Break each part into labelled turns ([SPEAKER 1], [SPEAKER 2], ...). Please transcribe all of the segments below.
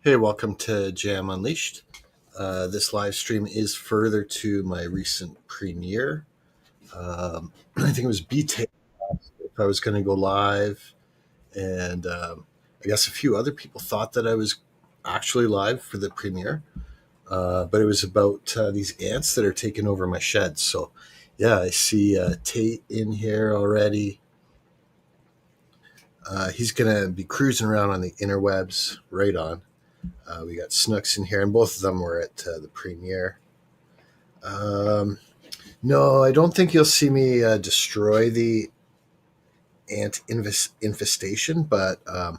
[SPEAKER 1] Hey, welcome to Jam Unleashed. This live stream is further to my recent premiere. I think it was beta if I was going to go live, and I guess a few other people thought that I was actually live for the premiere, but it was about these ants that are taking over my shed. So, yeah, I see Tate in here already. He's going to be cruising around on the interwebs, right on. We got Snooks in here, and both of them were at the premiere. Um, no, I don't think you'll see me destroy the ant infestation, but I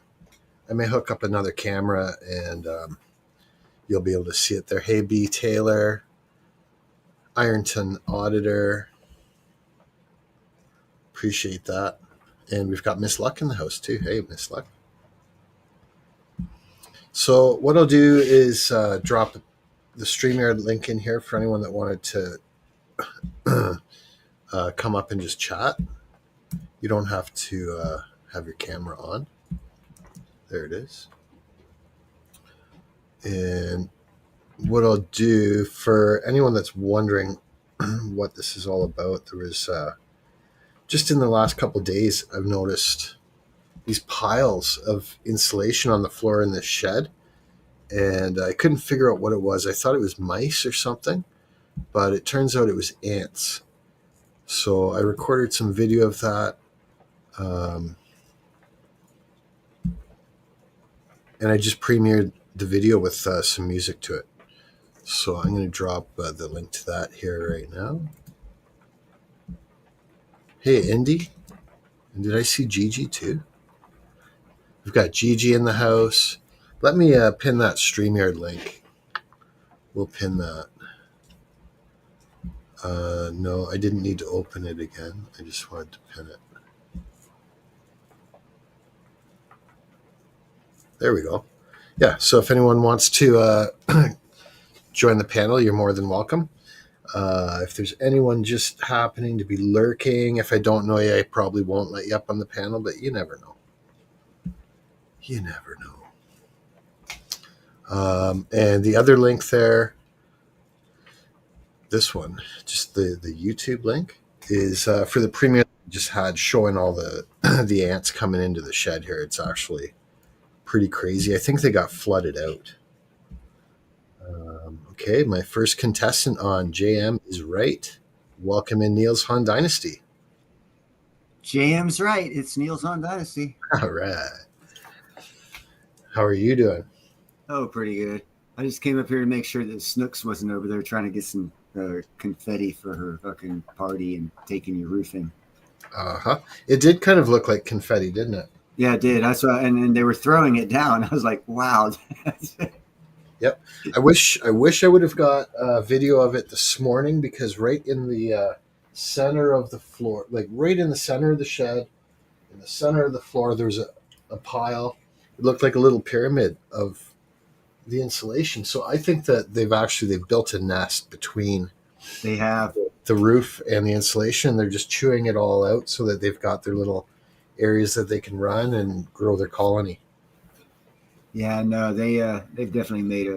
[SPEAKER 1] may hook up another camera and you'll be able to see it there. Hey, B. Taylor, Ironton Auditor, appreciate that. And we've got Miss Luck in the house too. Hey, Miss Luck. So what I'll do is drop the StreamYard link in here for anyone that wanted to come up and just chat. You don't have to have your camera on. There it is. And what I'll do for anyone that's wondering what this is all about, there was just in the last couple of days, I've noticed these piles of insulation on the floor in this shed, and I couldn't figure out what it was. I thought it was mice or something, but it turns out it was ants. So I recorded some video of that. And I just premiered the video with some music to it. So I'm going to drop the link to that here right now. Hey, Indy. And did I see Gigi too? We've got Gigi in the house. Let me pin that StreamYard link. We'll pin that. No, I didn't need to open it again. I just wanted to pin it. There we go. Yeah, so if anyone wants to join the panel, you're more than welcome. If there's anyone just happening to be lurking, if I don't know you, I probably won't let you up on the panel, but you never know. You never know. And the other link there, this one, just the YouTube link, is for the premiere I just had showing all the the ants coming into the shed here. It's actually pretty crazy. I think they got flooded out. Okay, my first contestant on JM is right. Welcome in Niels Han Dynasty.
[SPEAKER 2] JM's right. It's Niels Han Dynasty.
[SPEAKER 1] All right. How are you doing?
[SPEAKER 2] Oh, pretty good. I just came up here to make sure that Snooks wasn't over there trying to get some confetti for her fucking party and taking your roofing.
[SPEAKER 1] It did kind of look like confetti, didn't it?
[SPEAKER 2] Yeah, it did. I saw, and they were throwing it down. I was like, wow.
[SPEAKER 1] Yep. I wish I would have got a video of it this morning, because right in the center of the floor, like right in the center of the shed, in the center of the floor, there was a pile. It looked like a little pyramid of the insulation. So I think that they've built a nest between
[SPEAKER 2] They have.
[SPEAKER 1] the roof and the insulation. They're just chewing it all out so that they've got their little areas that they can run and grow their colony.
[SPEAKER 2] Yeah, no, they've definitely made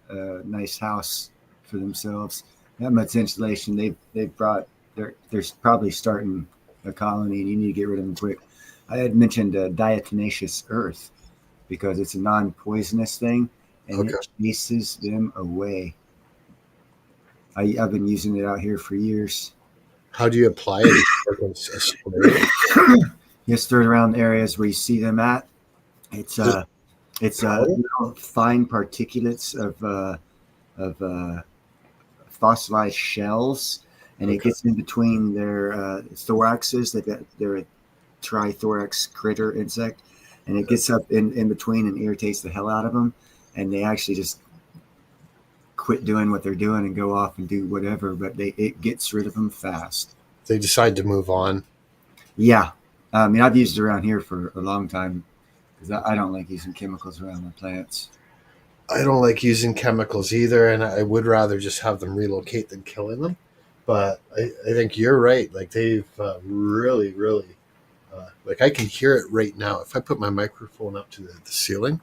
[SPEAKER 2] a nice house for themselves. That much insulation they've brought. They're probably starting a colony, and you need to get rid of them quick. I had mentioned diatomaceous earth because it's a non-poisonous thing, and
[SPEAKER 1] Okay.
[SPEAKER 2] it chases them away. I've been using it out here for years.
[SPEAKER 1] How do you apply it? Like a spray?
[SPEAKER 2] Just throw it around areas where you see them at. It's little fine particulates of fossilized shells, and it
[SPEAKER 1] Okay.
[SPEAKER 2] gets in between their thoraxes. They've got their trithorax critter insect, and it gets up in between and irritates the hell out of them, and they actually just quit doing what they're doing and go off and do whatever. But it gets rid of them fast.
[SPEAKER 1] They decide to move on.
[SPEAKER 2] Yeah, I mean, I've used it around here for a long time because I don't like using chemicals around my plants.
[SPEAKER 1] I don't like using chemicals either, and I would rather just have them relocate than killing them. But I think you're right. Like they've really, really, like I can hear it right now. If I put my microphone up to the ceiling,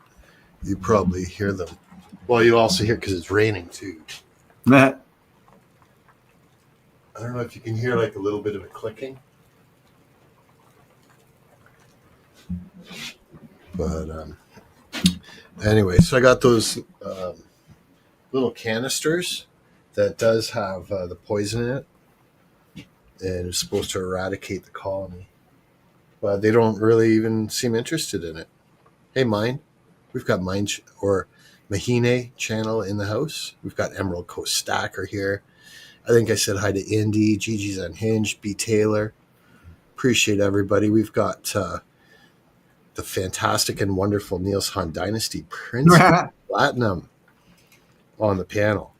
[SPEAKER 1] You probably hear them. Well, you also hear because it's raining too.
[SPEAKER 2] Yeah,
[SPEAKER 1] I don't know if you can hear like a little bit of a clicking, but anyway, so I got those little canisters that does have the poison in it, and it's supposed to eradicate the colony. But they don't really even seem interested in it. Hey, mine. We've got mine or Mahine channel in the house. We've got Emerald Coast Stacker here. I think I said hi to Indy, Gigi's Unhinged, B. Taylor. Appreciate everybody. We've got the fantastic and wonderful Niels Han Dynasty Prince Platinum on the panel.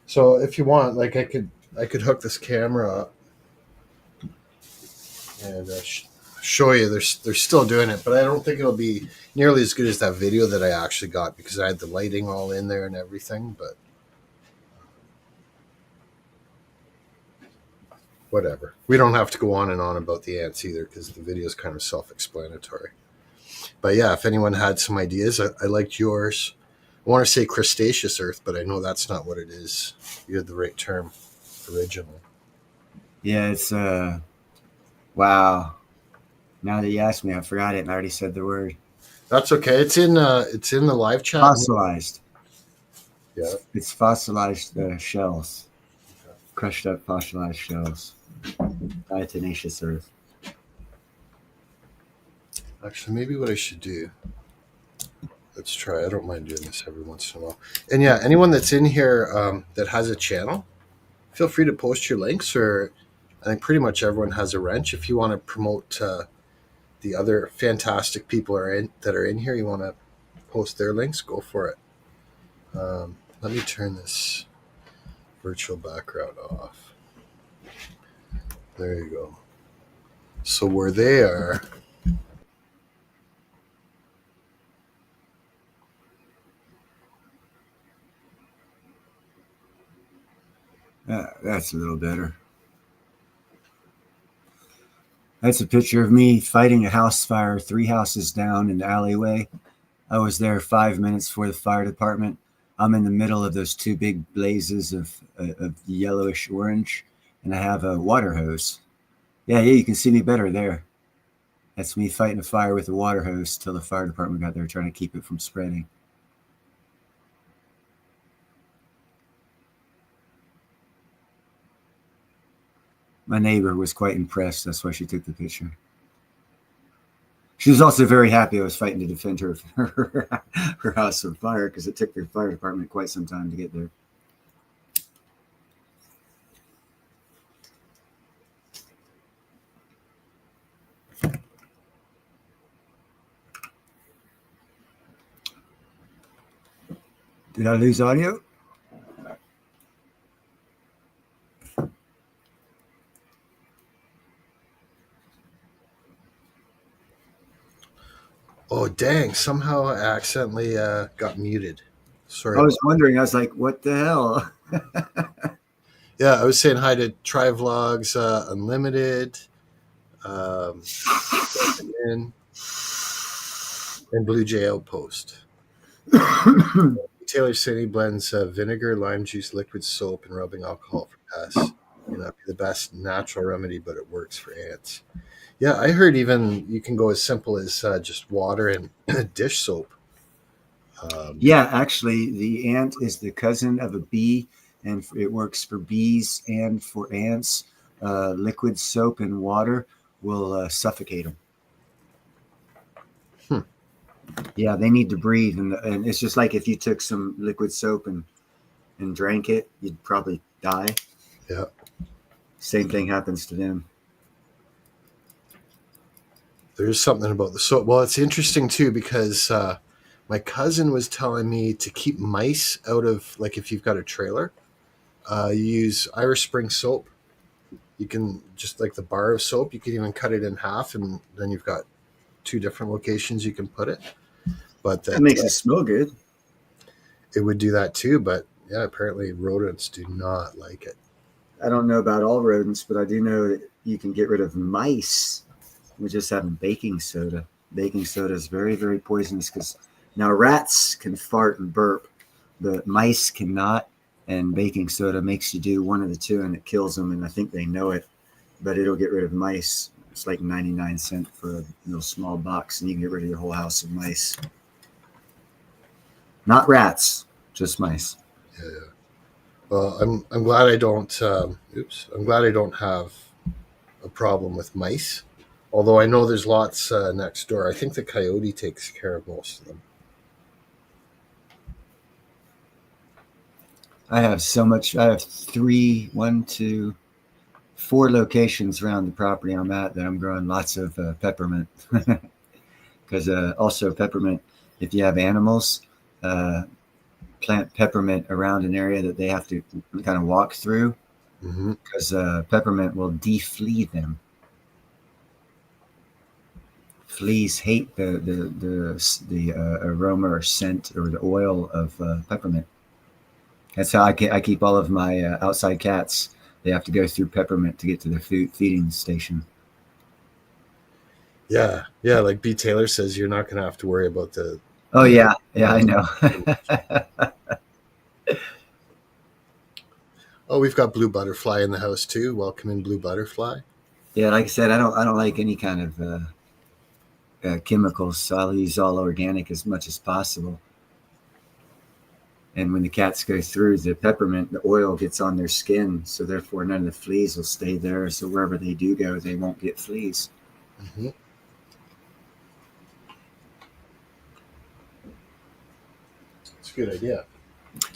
[SPEAKER 1] So if you want, like I could hook this camera up and show you. They're still doing it, but I don't think it'll be nearly as good as that video that I actually got because I had the lighting all in there and everything. But whatever. We don't have to go on and on about the ants either because the video is kind of self-explanatory. But yeah, if anyone had some ideas, I liked yours. I want to say crustaceous earth, but I know that's not what it is. You had the right term, original.
[SPEAKER 2] yeah, it's wow. Now that you asked me, I forgot it and I already said the word.
[SPEAKER 1] That's okay. It's in the live chat.
[SPEAKER 2] Fossilized.
[SPEAKER 1] Yeah.
[SPEAKER 2] It's fossilized shells. Crushed up fossilized shells. Diatomaceous earth.
[SPEAKER 1] Actually, maybe what I should do. Let's try. I don't mind doing this every once in a while. And yeah, anyone that's in here that has a channel, feel free to post your links. Or I think pretty much everyone has a wrench. If you want to promote the other fantastic people that are in here, you want to post their links, go for it. Let me turn this virtual background off. There you go. So where they are.
[SPEAKER 2] That's a little better. That's a picture of me fighting a house fire 3 houses down in the alleyway. I was there 5 minutes for the fire department. I'm in the middle of those 2 big blazes of yellowish orange, and I have a water hose. Yeah, you can see me better there. That's me fighting a fire with a water hose till the fire department got there trying to keep it from spreading. My neighbor was quite impressed. That's why she took the picture. She was also very happy I was fighting to defend her house from fire because it took the fire department quite some time to get there. Did I lose audio?
[SPEAKER 1] Oh, dang. Somehow I accidentally got muted. Sorry.
[SPEAKER 2] I was wondering. I was like, what the hell?
[SPEAKER 1] Yeah, I was saying hi to Try Vlogs Unlimited, and Blue Jay Outpost. Taylor City blends vinegar, lime juice, liquid soap, and rubbing alcohol for pests. May not be the best natural remedy, but it works for ants. Yeah, I heard even you can go as simple as just water and dish soap.
[SPEAKER 2] Yeah, actually, the ant is the cousin of a bee, and it works for bees and for ants. Liquid soap and water will suffocate them. Yeah, they need to breathe, and it's just like if you took some liquid soap and drank it, you'd probably die.
[SPEAKER 1] Yeah.
[SPEAKER 2] Same thing happens to them.
[SPEAKER 1] There's something about the soap. Well, it's interesting too because my cousin was telling me to keep mice out of, like, if you've got a trailer, you use Irish Spring soap. You can just like the bar of soap, you can even cut it in half, and then you've got 2 different locations you can put it. But
[SPEAKER 2] that makes it smell good.
[SPEAKER 1] It would do that too, but yeah, apparently rodents do not like it.
[SPEAKER 2] I don't know about all rodents, but I do know that you can get rid of mice with just having baking soda. Baking soda is very, very poisonous because now rats can fart and burp, but mice cannot. And baking soda makes you do one of the two, and it kills them. And I think they know it, but it'll get rid of mice. It's like 99 cents for a little small box, and you can get rid of your whole house of mice. Not rats, just mice.
[SPEAKER 1] Yeah, yeah. Well, I'm glad I don't. I'm glad I don't have a problem with mice. Although I know there's lots next door. I think the coyote takes care of most of them.
[SPEAKER 2] I have so much. I have one, two, four locations around the property I'm at that I'm growing lots of peppermint. Because also peppermint, if you have animals, uh, plant peppermint around an area that they have to kind of walk through,
[SPEAKER 1] Mm-hmm.
[SPEAKER 2] because peppermint will deflea them. Fleas hate the aroma or scent or the oil of peppermint. That's how I keep all of my outside cats. They have to go through peppermint to get to their feeding station.
[SPEAKER 1] Yeah, yeah. Like B. Taylor says, you're not going to have to worry about the.
[SPEAKER 2] Oh yeah, yeah, I know.
[SPEAKER 1] Oh, we've got blue butterfly in the house too. Welcome in, blue butterfly.
[SPEAKER 2] Yeah, like I said, I don't like any kind of chemicals, so I'll use all organic as much as possible. And when the cats go through the peppermint, the oil gets on their skin, so therefore none of the fleas will stay there. So wherever they do go, they won't get fleas.
[SPEAKER 1] Mm-hmm. It's a good idea.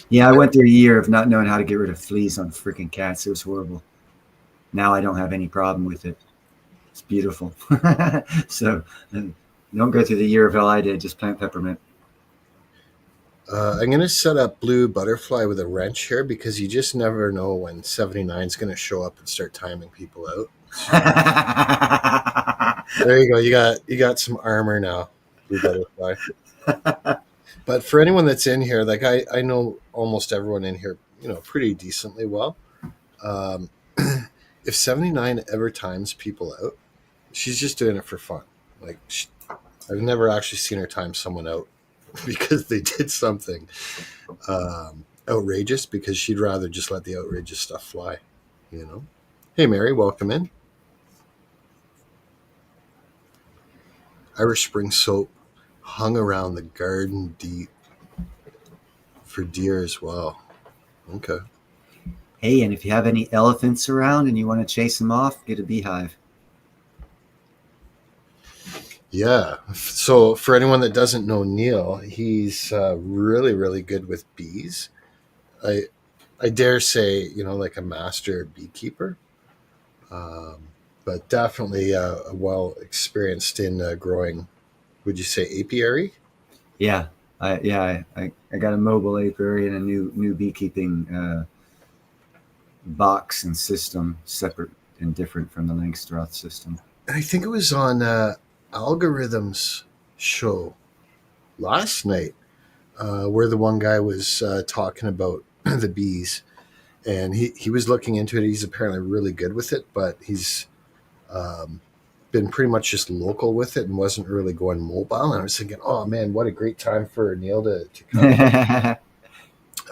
[SPEAKER 2] Yeah, I went through a year of not knowing how to get rid of fleas on freaking cats. It was horrible. Now I don't have any problem with it. It's beautiful. So don't go through the year of hell I did. Just plant peppermint.
[SPEAKER 1] I'm going to set up blue butterfly with a wrench here because you just never know when 79 is going to show up and start timing people out. So, there you go. You got some armor now, blue butterfly. But for anyone that's in here, like I know almost everyone in here, pretty decently well. Um, if 79 ever times people out, she's just doing it for fun. Like I've never actually seen her time someone out because they did something outrageous, because she'd rather just let the outrageous stuff fly. Hey Mary, welcome in. Irish Spring soap hung around the garden deep for deer as well. Okay.
[SPEAKER 2] Hey, and if you have any elephants around and you want to chase them off, get a beehive.
[SPEAKER 1] Yeah. So for anyone that doesn't know Neil, he's really, really good with bees. I I dare say, like a master beekeeper, um, but definitely well experienced in growing. Would you say apiary?
[SPEAKER 2] Yeah, I got a mobile apiary and a new beekeeping box and system, separate and different from the Langstroth system.
[SPEAKER 1] And I think it was on Algorithm's show last night, where the one guy was talking about the bees, and he was looking into it. He's apparently really good with it, but he's um, been pretty much just local with it and wasn't really going mobile. And I was thinking, oh man, what a great time for Neil to come.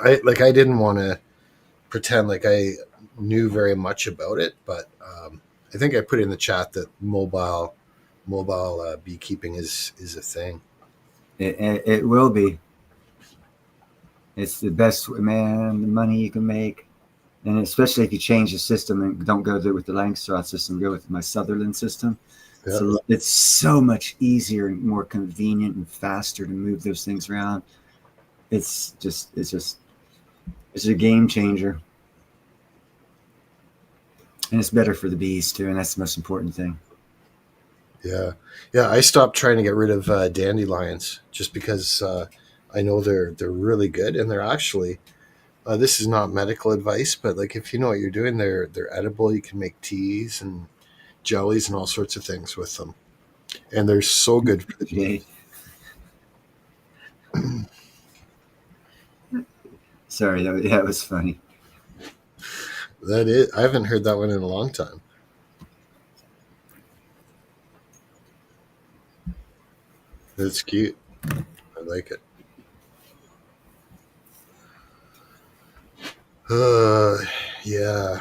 [SPEAKER 1] I didn't want to pretend like I knew very much about it, but I think I put in the chat that mobile beekeeping is a thing.
[SPEAKER 2] It will be. It's the best, man. The money you can make, and especially if you change the system and don't go there with the Langstroth system, go with my Sutherland system.
[SPEAKER 1] Yeah.
[SPEAKER 2] So it's so much easier and more convenient and faster to move those things around. It's a game changer, and it's better for the bees too, and that's the most important thing.
[SPEAKER 1] Yeah, yeah. I stopped trying to get rid of dandelions just because I know they're really good, and they're actually. This is not medical advice, but like if you know what you're doing, they're edible. You can make teas and jellies and all sorts of things with them, and they're so good for the bee.
[SPEAKER 2] Sorry, that was funny.
[SPEAKER 1] That is, I haven't heard that one in a long time. It's cute. I like it. Uh, yeah.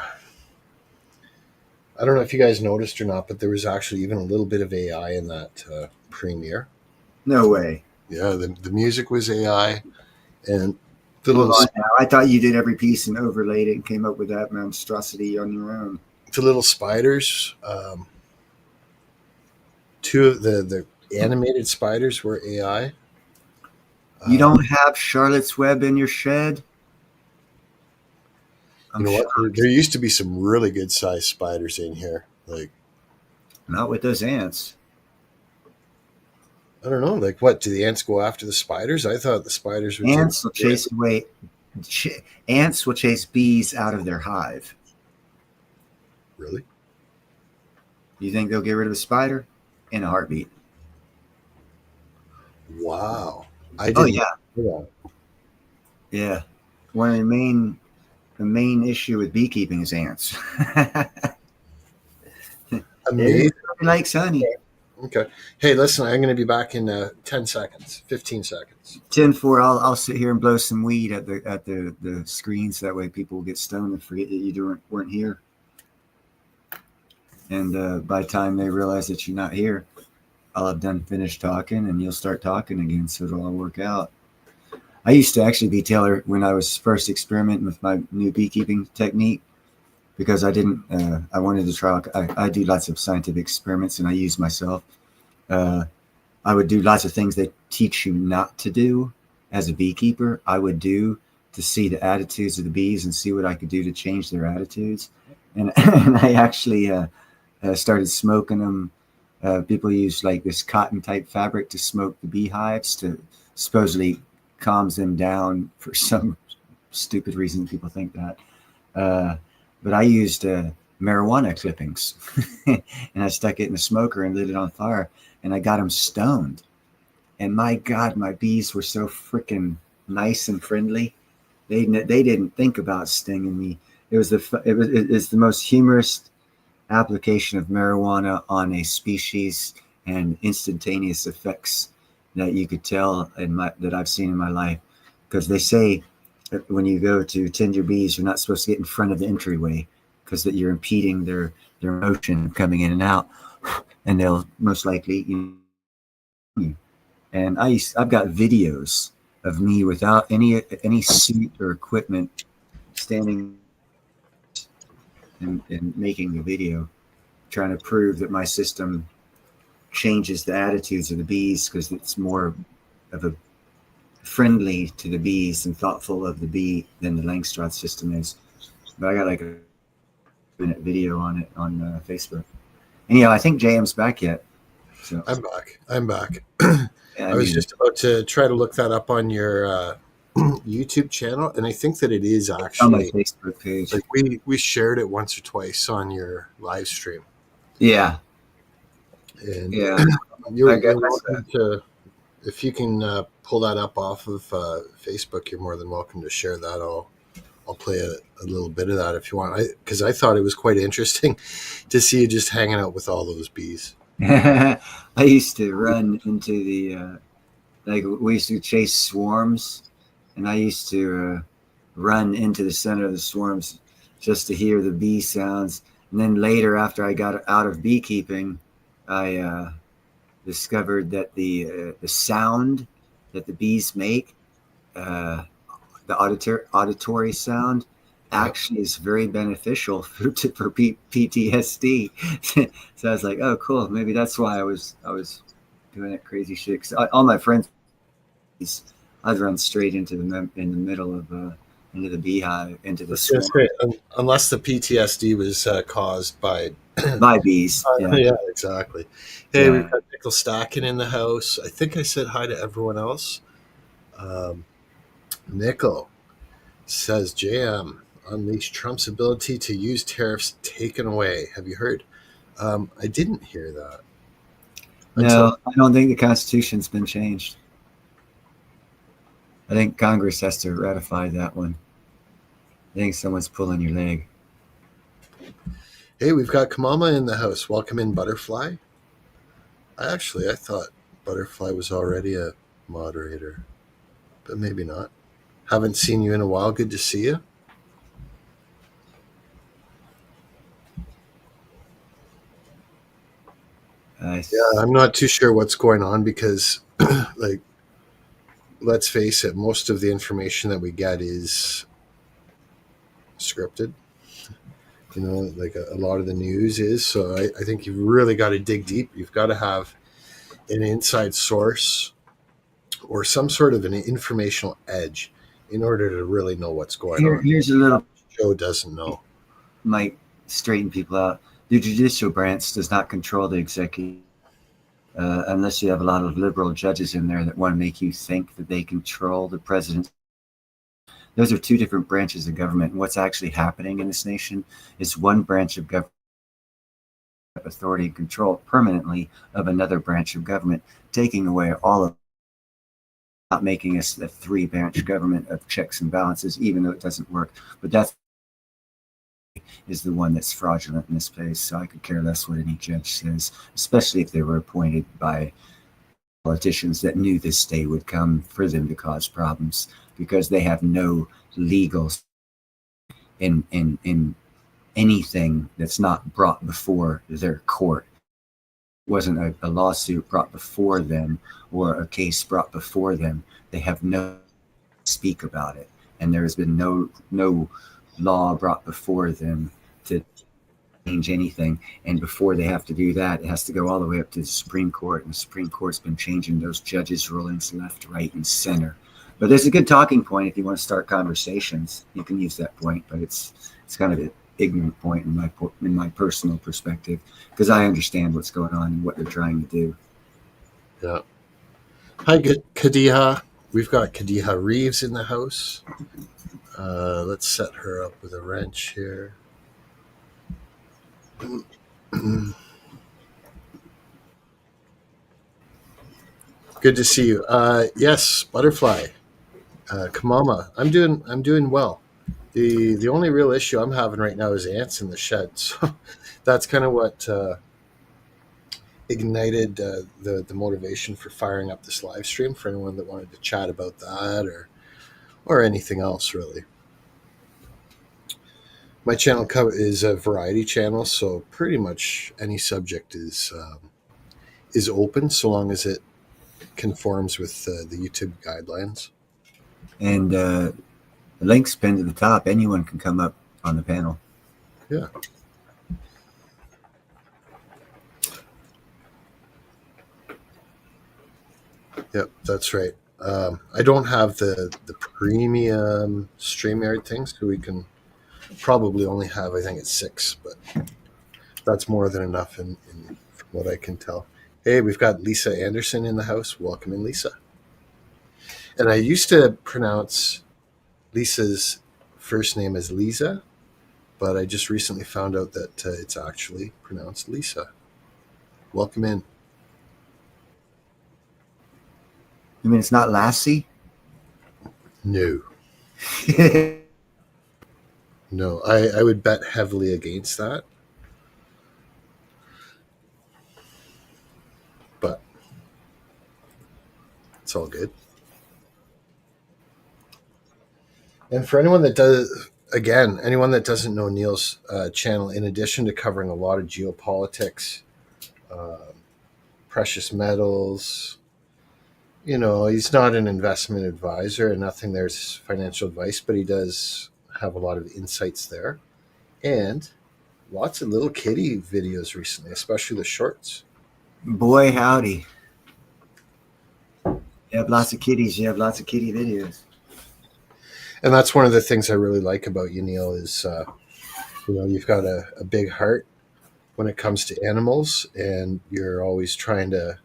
[SPEAKER 1] I don't know if you guys noticed or not, but there was actually even a little bit of AI in that premiere.
[SPEAKER 2] No way.
[SPEAKER 1] Yeah, the music was AI, and the
[SPEAKER 2] Hold
[SPEAKER 1] little
[SPEAKER 2] on now. I thought you did every piece and overlaid it and came up with that monstrosity on your own.
[SPEAKER 1] the little spiders. Two of the animated spiders were AI.
[SPEAKER 2] You
[SPEAKER 1] Uh,
[SPEAKER 2] don't have Charlotte's Web in your shed?
[SPEAKER 1] you
[SPEAKER 2] I'm
[SPEAKER 1] know what? There
[SPEAKER 2] shocked.
[SPEAKER 1] used to be some really good sized spiders in here. Like
[SPEAKER 2] Not with those ants.
[SPEAKER 1] I don't know. Like what? Do the ants go after the spiders? I thought the spiders would take
[SPEAKER 2] Ants will
[SPEAKER 1] the
[SPEAKER 2] chase away. Ants will chase bees out of their hive.
[SPEAKER 1] Really?
[SPEAKER 2] You think they'll get rid of a spider? In a heartbeat.
[SPEAKER 1] Wow. I
[SPEAKER 2] Oh
[SPEAKER 1] didn't
[SPEAKER 2] yeah,
[SPEAKER 1] know
[SPEAKER 2] yeah. One of the main issue with beekeeping is ants.
[SPEAKER 1] that.
[SPEAKER 2] Everybody
[SPEAKER 1] Amazing.
[SPEAKER 2] likes honey.
[SPEAKER 1] Okay. Hey, listen, I'm going to be back in 10 seconds, 15 seconds.
[SPEAKER 2] 10-4, I'll sit here and blow some weed at the screens. That way people will get stoned and forget that you weren't here. And by the time they realize that you're not here, I'll have done finished talking and you'll start talking again. So it'll all work out. I used to actually be Taylor when I was first experimenting with my new beekeeping technique because I wanted to try. I do lots of scientific experiments and I use myself. Uh, I would do lots of things they teach you not to do as a beekeeper. I would do to see the attitudes of the bees and see what I could do to change their attitudes. And, and I actually started smoking them. People use like this cotton type fabric to smoke the beehives to supposedly calms them down for some stupid reason. People think that. Uh, but I used marijuana clippings and I stuck it in a smoker and lit it on fire and I got them stoned. And my God, my bees were so freaking nice and friendly. They didn't think about stinging me. It's the most humorous application of marijuana on a species and instantaneous effects that you could tell that I've seen in my life. Because they say that when you go to tend your bees, you're not supposed to get in front of the entryway because that you're impeding their motion coming in and out, and they'll most likely you. And I've got videos of me without any suit or equipment standing and making the video, trying to prove that my system changes the attitudes of the bees because it's more of a friendly to the bees and thoughtful of the bee than the Langstroth system is. But I got like a minute video on it on Facebook. And I think JM's back yet. So
[SPEAKER 1] I'm back. I'm back.
[SPEAKER 2] yeah,
[SPEAKER 1] I was just about to try to look that up on your YouTube channel, and I think that it is
[SPEAKER 2] on my
[SPEAKER 1] actually
[SPEAKER 2] Facebook page.
[SPEAKER 1] like we shared it once or twice on your live stream,
[SPEAKER 2] Yeah,
[SPEAKER 1] and
[SPEAKER 2] yeah. I
[SPEAKER 1] you're
[SPEAKER 2] guess
[SPEAKER 1] welcome to if you can pull that up off of Facebook. You're more than welcome to share that. I'll play a little bit of that if you want. Because I thought it was quite interesting to see you just hanging out with all those bees.
[SPEAKER 2] I used to run into the like we used to chase swarms, and I used to run into the center of the swarms just to hear the bee sounds. And then later, after I got out of beekeeping, I discovered that the sound that the bees make, uh, the auditory sound,
[SPEAKER 1] Yep.
[SPEAKER 2] actually is very beneficial for PTSD. So I was like, oh, cool. Maybe that's why I was doing that crazy shit. Cause all my friends, I'd run straight into in the middle of into the beehive, into
[SPEAKER 1] I
[SPEAKER 2] the
[SPEAKER 1] was going to
[SPEAKER 2] swarm.
[SPEAKER 1] say, unless the PTSD was caused by.
[SPEAKER 2] My bees, yeah,
[SPEAKER 1] Yeah, exactly. Hey, we've
[SPEAKER 2] yeah.
[SPEAKER 1] got Nickel Stacking in the house. I think I said hi to everyone else. Um, Nickel says JM unleashed Trump's ability to use tariffs taken away. Have you heard? I didn't hear that until
[SPEAKER 2] No, I don't think the Constitution's been changed. I think Congress has to ratify that one. I think someone's pulling your leg.
[SPEAKER 1] hey, we've got Kamama in the house. Welcome in, Butterfly. I thought. Butterfly was already a moderator, but maybe not. Haven't seen you in a while. Good to see you. Yeah, I'm not too sure what's going on because, like, let's face it, most of the information that we get is scripted. Like a lot of the news is. So I think you've really got to dig deep. You've got to have an inside source or some sort of an informational edge in order to really know what's going on.
[SPEAKER 2] Here's a little
[SPEAKER 1] Joe doesn't know.
[SPEAKER 2] might straighten people out. The judicial branch does not control the executive, unless you have a lot of liberal judges in there that want to make you think that they control the president. Those are two different branches of government. And what's actually happening in this nation is one branch of government authority and control permanently of another branch of government, taking away all of, not making us a three-branch government of checks and balances, even though it doesn't work. But that's is the one that's fraudulent in this case. So I could care less what any judge says, especially if they were appointed by politicians that knew this day would come for them to cause problems, because they have no legal in anything that's not brought before their court. It wasn't a lawsuit brought before them or a case brought before them. They have no speak about it, and there has been no law brought before them to change anything. And before they have to do that, it has to go all the way up to the Supreme Court, and the Supreme Court's been changing those judges' rulings left, right, and center. But there's a good talking point if you want to start conversations. You can use that point, but it's kind of an ignorant point in my personal perspective, because I understand what's going on and what they're trying to do.
[SPEAKER 1] Yeah. Hi, Kadiha. We've got Kadiha Reeves in the house. Let's set her up with a wrench here. Good to see you. Yes, Butterfly, Kamama. I'm doing well. The only real issue I'm having right now is ants in the shed. So that's kind of what ignited the motivation for firing up this live stream for anyone that wanted to chat about that or anything else really. My channel is a variety channel, so pretty much any subject is open so long as it conforms with the YouTube guidelines.
[SPEAKER 2] And the link's pinned to the top. Anyone can come up on the panel.
[SPEAKER 1] Yeah. Yep, that's right. I don't have the premium StreamYard thing, so we can probably only have, I think it's 6, but that's more than enough from what I can tell. Hey, we've got Lisa Anderson in the house. Welcome in, Lisa. And I used to pronounce Lisa's first name as Lisa, but I just recently found out that it's actually pronounced Lisa. Welcome in.
[SPEAKER 2] You mean it's not Lassie?
[SPEAKER 1] No. No, I would bet heavily against that. But it's all good. And for anyone that doesn't know Neil's channel, in addition to covering a lot of geopolitics, precious metals, he's not an investment advisor and nothing there's financial advice, but he does have a lot of insights there. And lots of little kitty videos recently, especially the shorts.
[SPEAKER 2] Boy, howdy. You have lots of kitties. You have lots of kitty videos.
[SPEAKER 1] And that's one of the things I really like about you, Neil, is, you've got a big heart when it comes to animals, and you're always trying to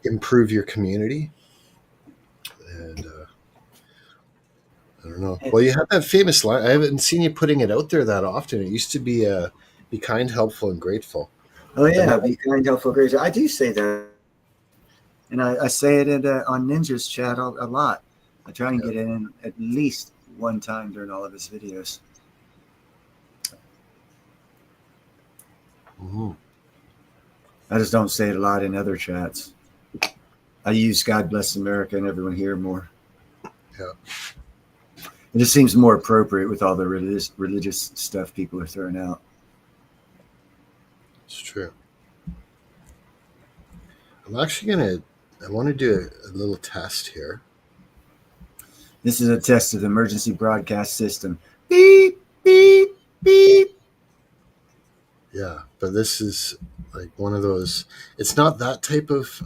[SPEAKER 1] improve your community. And I don't know. Well, you have that famous line. I haven't seen you putting it out there that often. It used to be be kind, helpful, and grateful.
[SPEAKER 2] Oh, yeah. Be kind, helpful, grateful. I do say that. And I say it on Ninja's chat a lot. I try and get it in at least one time during all of his videos.
[SPEAKER 1] Mm-hmm.
[SPEAKER 2] I just don't say it a lot in other chats. I use God Bless America and Everyone Here more.
[SPEAKER 1] Yeah.
[SPEAKER 2] It just seems more appropriate with all the religious stuff people are throwing out.
[SPEAKER 1] It's true. I'm actually I want to do a little test here.
[SPEAKER 2] This is a test of the emergency broadcast system. Beep, beep, beep.
[SPEAKER 1] Yeah, but this is like one of those. It's not that type of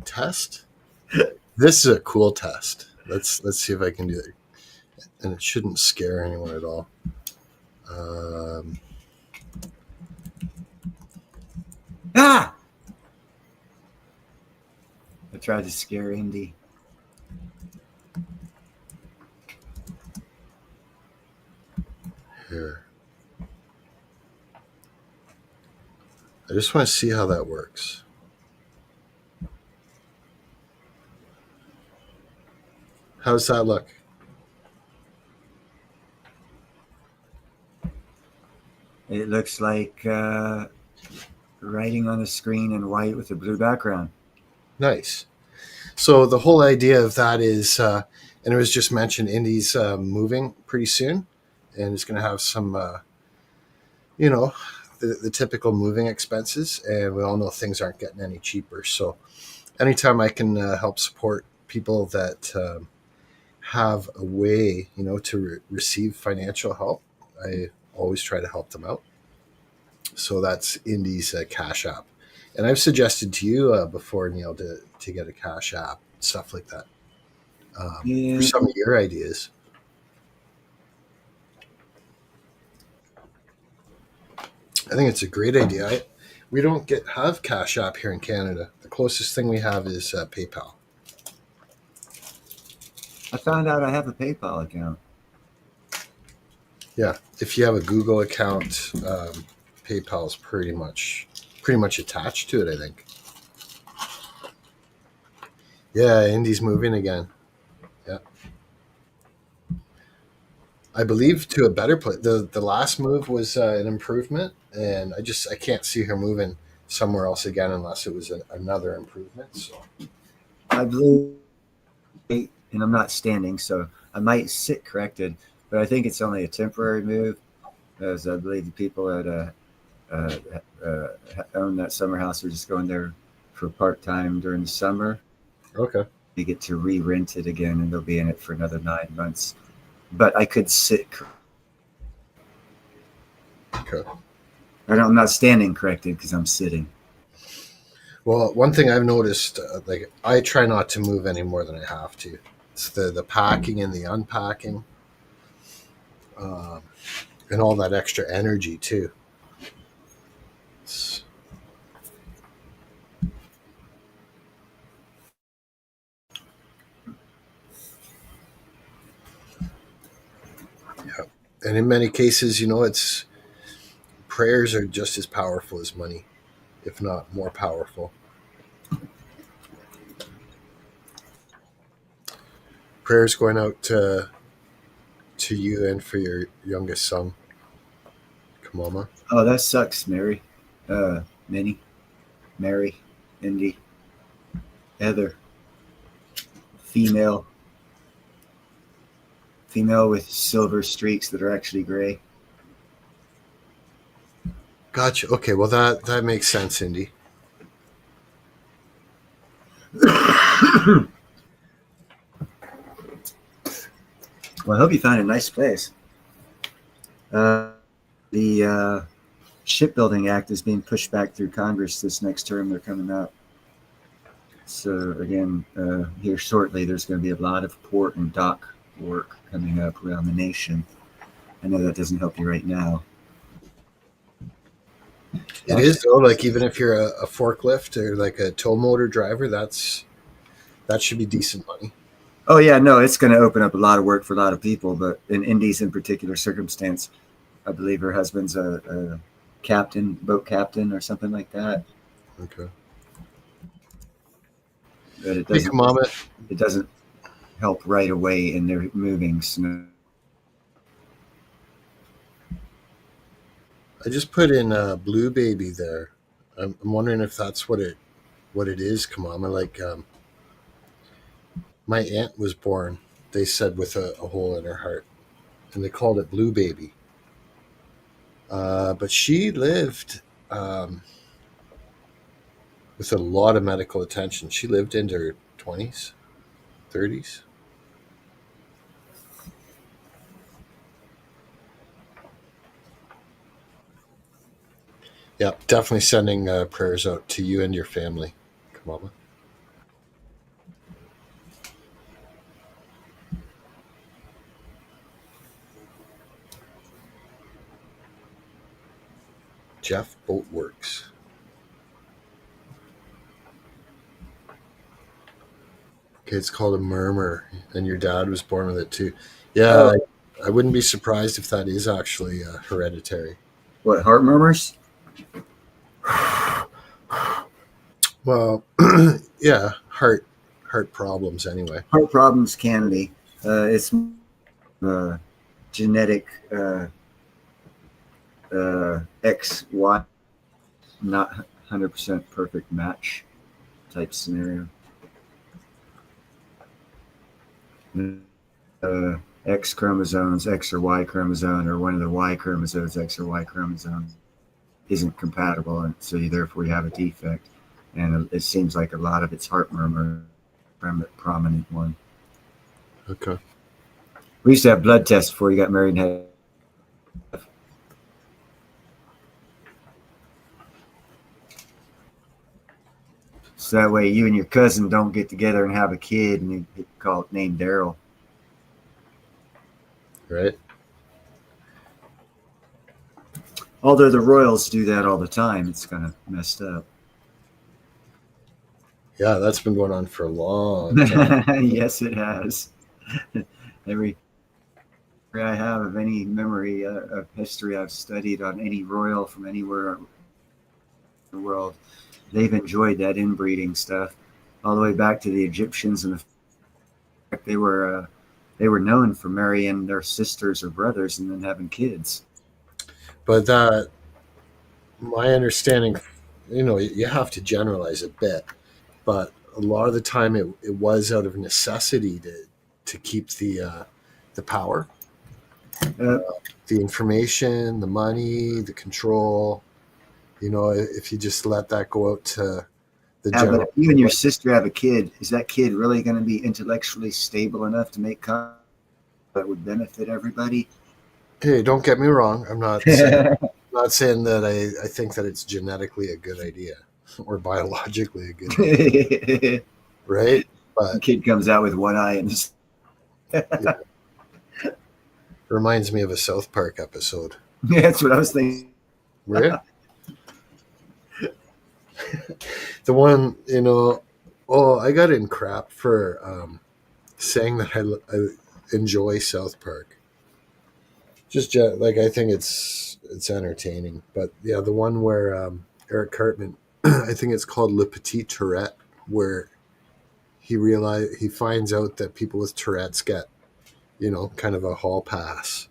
[SPEAKER 1] test. This is a cool test. Let's see if I can do it, and it shouldn't scare anyone at all.
[SPEAKER 2] Ah! I tried to scare Indy.
[SPEAKER 1] Here, I just want to see how that works. How's that look?
[SPEAKER 2] It looks like writing on the screen in white with a blue background.
[SPEAKER 1] Nice. So the whole idea of that is, and it was just mentioned, Indy's moving pretty soon, and it's going to have some, you know, the typical moving expenses, and we all know things aren't getting any cheaper. So anytime I can help support people that have a way, to receive financial help, I always try to help them out. So that's Indy's Cash App. And I've suggested to you before, Neil, to get a Cash App, stuff like that, for some of your ideas. I think it's a great idea. We don't have Cash App here in Canada. The closest thing we have is PayPal.
[SPEAKER 2] I found out I have a PayPal account.
[SPEAKER 1] Yeah, if you have a Google account, PayPal is pretty much attached to it, I think. Yeah, Indy's moving again. Yeah, I believe to a better place. The last move was an improvement, and I can't see her moving somewhere else again unless it was another improvement. So
[SPEAKER 2] I believe, and I'm not standing, so I might sit corrected, but I think it's only a temporary move, as I believe the people that own that summer house are just going there for part time during the summer.
[SPEAKER 1] okay,
[SPEAKER 2] They get to re-rent it again, and they'll be in it for another 9 months. But I could sit.
[SPEAKER 1] okay.
[SPEAKER 2] I'm not standing corrected because I'm sitting.
[SPEAKER 1] Well, one thing I've noticed, like I try not to move any more than I have to. It's the packing and the unpacking, um, and all that extra energy too. It's, yeah. And in many cases, it's prayers are just as powerful as money, if not more powerful. Prayers going out to you and for your youngest son, Kamama.
[SPEAKER 2] Oh, that sucks, Mary. Minnie, Mary, Indy, Heather, female, female with silver streaks that are actually gray.
[SPEAKER 1] Gotcha. Okay, well that makes sense, Indy.
[SPEAKER 2] Well, I hope you find a nice place. The Shipbuilding Act is being pushed back through Congress this next term. They're coming up. So again, here shortly, there's going to be a lot of port and dock work coming up around the nation. I know that doesn't help you right now.
[SPEAKER 1] It is though. Like even if you're a forklift or like a tow motor driver, that should be decent money.
[SPEAKER 2] Oh yeah, no, it's going to open up a lot of work for a lot of people. But in Indy's in particular circumstance, I believe her husband's a captain, boat captain, or something like that.
[SPEAKER 1] Okay.
[SPEAKER 2] But it
[SPEAKER 1] Hey,
[SPEAKER 2] doesn't.
[SPEAKER 1] Kamama,
[SPEAKER 2] It doesn't help right away in their moving snow. I
[SPEAKER 1] I just put in Blue Baby there. I'm wondering if that's what what it is, Kamama. Like my aunt was born, they said, with a hole in her heart, and they called it Blue Baby. But she lived with a lot of medical attention. She lived into her 20s, 30s. Yeah, definitely sending prayers out to you and your family, Kamama. Jeff Boatworks. Okay, it's called a murmur, and your dad was born with it too. Yeah,
[SPEAKER 2] Oh,
[SPEAKER 1] I wouldn't be surprised if that is actually hereditary.
[SPEAKER 2] what, heart murmurs?
[SPEAKER 1] Well, yeah, heart problems anyway.
[SPEAKER 2] Heart problems can be. It's genetic XY, not 100% perfect match type scenario. X chromosomes, X or Y chromosome, or one of the Y chromosomes, X or Y chromosome, isn't compatible, and so therefore you have a defect. And it seems like a lot of it's heart murmur, prominent one.
[SPEAKER 1] Okay.
[SPEAKER 2] We used to have blood tests before you got married and had. So that way you and your cousin don't get together and have a kid and you call it named Daryl.
[SPEAKER 1] Right.
[SPEAKER 2] Although the Royals do that all the time, it's kind of messed up.
[SPEAKER 1] Yeah, that's been going on for a long time.
[SPEAKER 2] Yes, it has. Every I have of any memory of history I've studied on any royal from anywhere in the world, they've enjoyed that inbreeding stuff all the way back to the Egyptians, and they were known for marrying their sisters or brothers and then having kids.
[SPEAKER 1] But that, my understanding, you have to generalize a bit, but a lot of the time it was out of necessity to keep the power,
[SPEAKER 2] Uh,
[SPEAKER 1] the information, the money, the control. If you just let that go out to the
[SPEAKER 2] yeah, but
[SPEAKER 1] general
[SPEAKER 2] if you and your
[SPEAKER 1] public.
[SPEAKER 2] sister have a kid, is that kid really going to be intellectually stable enough to make contact that would benefit everybody?
[SPEAKER 1] Hey, don't get me wrong. I'm not saying that I think that it's genetically a good idea or biologically a good idea, right? But
[SPEAKER 2] Kid comes out with one eye and just
[SPEAKER 1] it reminds me of a South Park episode.
[SPEAKER 2] that's what I was thinking.
[SPEAKER 1] Right? The one, oh, I got in crap for saying that I enjoy South Park. Just like, I think it's entertaining, but yeah, the one where Eric Cartman, I think it's called Le Petit Tourette, where he finds out that people with Tourette's get kind of a hall pass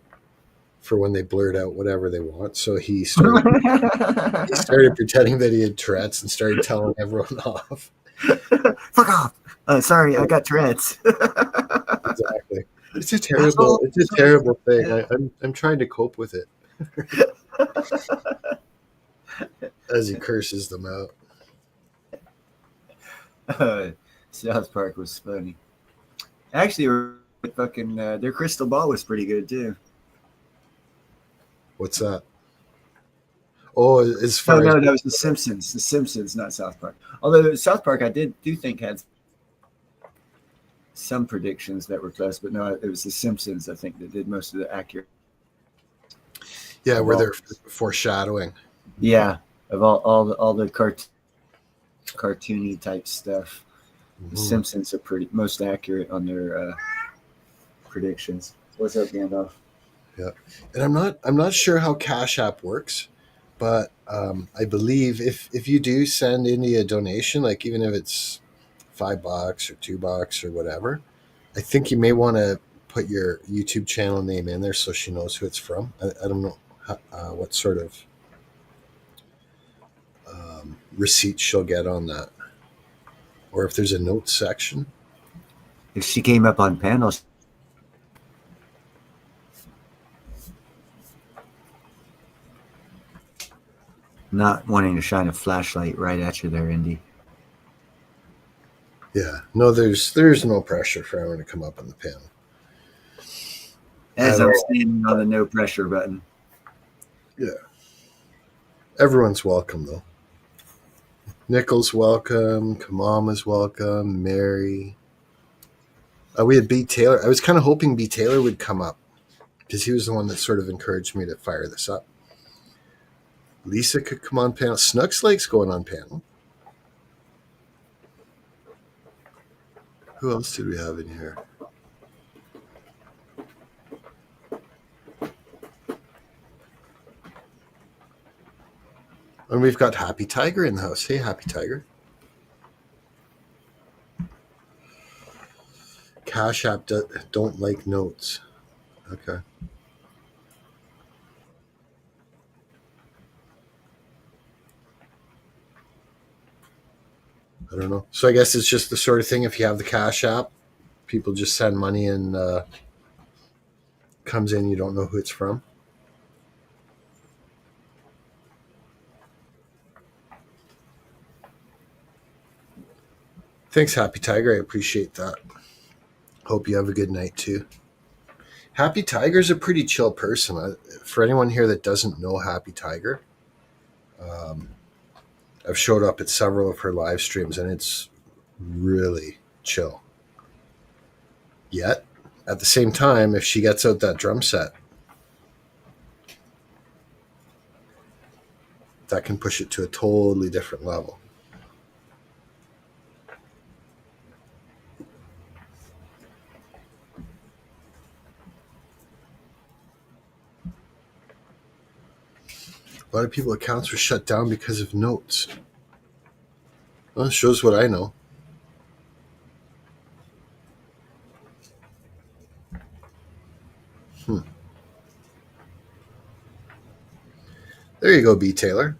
[SPEAKER 1] for when they blurt out whatever they want. So he started pretending that he had Tourette's and started telling everyone off.
[SPEAKER 2] Fuck off. Sorry, I got Tourette's.
[SPEAKER 1] Exactly. It's a terrible thing. I'm trying to cope with it as he curses them out.
[SPEAKER 2] South Park was funny. Actually, fucking their crystal ball was pretty good too.
[SPEAKER 1] What's that? Oh, as
[SPEAKER 2] No,
[SPEAKER 1] far as
[SPEAKER 2] no, that was The Simpsons. The Simpsons, not South Park. Although South Park, I do think had some predictions that were close, but no, it was The Simpsons. I think that did most of the accurate.
[SPEAKER 1] yeah, where they're foreshadowing.
[SPEAKER 2] Yeah, of all the cartoony type stuff. The Simpsons are pretty most accurate on their predictions. What's up, Gandalf?
[SPEAKER 1] Yeah, and I'm not sure how Cash App works, but I believe if you do send India a donation, like even if it's $5 or $2 or whatever, I think you may want to put your YouTube channel name in there so she knows who it's from. I don't know what sort of receipt she'll get on that. or if there's a notes section.
[SPEAKER 2] If she came up on panels, not wanting to shine a flashlight right at you there, Indy.
[SPEAKER 1] Yeah, no, there's no pressure for anyone to come up on the panel.
[SPEAKER 2] As
[SPEAKER 1] At
[SPEAKER 2] I'm
[SPEAKER 1] all.
[SPEAKER 2] standing on the no pressure button.
[SPEAKER 1] Yeah. Everyone's welcome, though. Nichols welcome. Kamama's welcome. Mary. We had B. Taylor. I was kind of hoping B. Taylor would come up because he was the one that sort of encouraged me to fire this up. Lisa could come on panel. Snooks Lake's going on panel. Who else did we have in here? And we've got Happy Tiger in the house. Hey, Happy Tiger. Cash App don't like notes. Okay. I don't know. So I guess it's just the sort of thing, if you have the Cash App, people just send money and comes in, you don't know who it's from. Thanks, Happy Tiger. I appreciate that. Hope you have a good night too. Happy Tiger's a pretty chill person. For anyone here that doesn't know Happy Tiger, I've showed up at several of her live streams and it's really chill. Yet, at the same time, if she gets out that drum set, that can push it to a totally different level. A lot of people accounts were shut down because of notes. Well, it shows what I know. There you go, B. Taylor.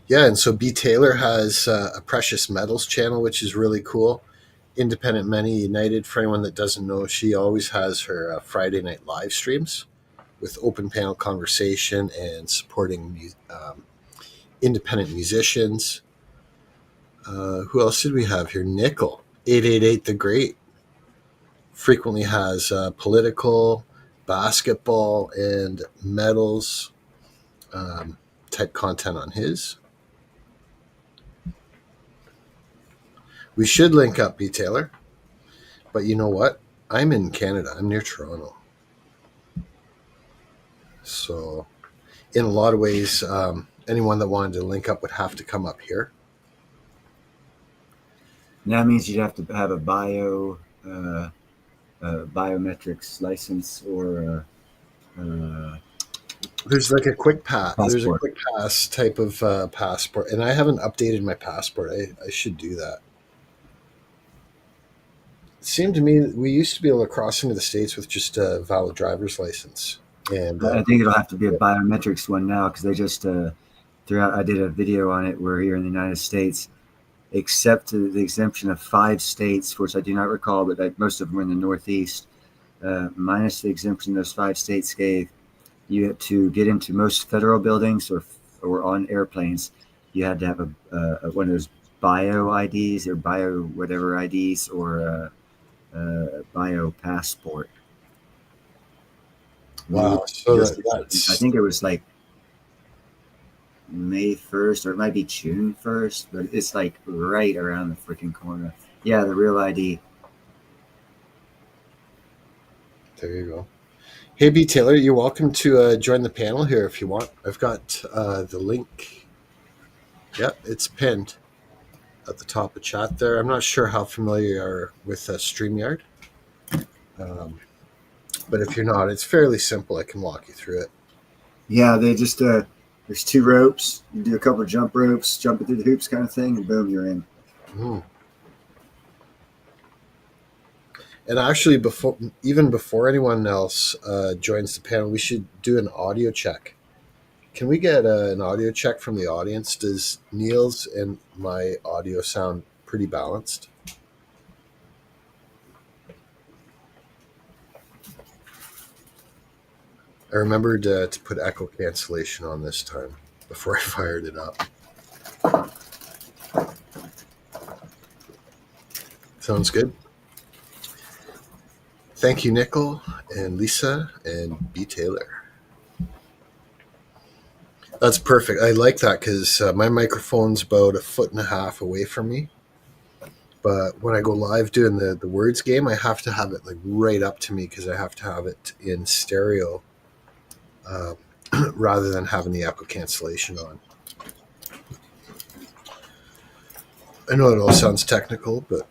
[SPEAKER 1] Yeah, and so B. Taylor has a precious metals channel, which is really cool. Independent Many United, for anyone that doesn't know, she always has her Friday night live streams with open panel conversation and supporting independent musicians. Who else did we have here? Nickel, 888 the Great, frequently has political, basketball, and metals type content on his. We should link up, B. Taylor. But you know what? I'm in Canada. I'm near Toronto. So, in a lot of ways, anyone that wanted to link up would have to come up here.
[SPEAKER 2] And that means you'd have to have a biometrics license or
[SPEAKER 1] There's like a quick pass.
[SPEAKER 2] passport.
[SPEAKER 1] There's a quick pass type of passport, and I haven't updated my passport. I should do that. It seemed to me that we used to be able to cross into the States with just a valid driver's license. And
[SPEAKER 2] I think it'll have to be a biometrics one now because they just throughout. I did a video on it where here in the United States, except to the exemption of 5 states, which I do not recall, but most of them were in the Northeast, minus the exemption those 5 states gave. You had to get into most federal buildings or on airplanes. You had to have a one of those bio IDs or bio whatever IDs or a bio passport.
[SPEAKER 1] wow, so
[SPEAKER 2] I
[SPEAKER 1] that's
[SPEAKER 2] think it was like May 1st or it might be June 1st, but it's like right around the freaking corner. Yeah, the real ID.
[SPEAKER 1] there you go. Hey, B. Taylor, you're welcome to join the panel here if you want. I've got the link. Yep, it's pinned at the top of chat there. I'm not sure how familiar you are with StreamYard. But if you're not, it's fairly simple. I can walk you through it.
[SPEAKER 2] Yeah, they just there's 2 ropes. You do a couple of jump ropes, jumping through the hoops kind of thing, and boom, you're in.
[SPEAKER 1] Mm. And actually, before anyone else joins the panel, we should do an audio check. Can we get an audio check from the audience? Does Neil's and my audio sound pretty balanced. I remembered to put echo cancellation on this time before I fired it up. Sounds good. Thank you, Nickel and Lisa and B. Taylor. That's perfect. I like that because my microphone's about 1.5 feet away from me. But when I go live doing the words game, I have to have it like right up to me because I have to have it in stereo uh, rather than having the echo cancellation on. I know it all sounds technical, but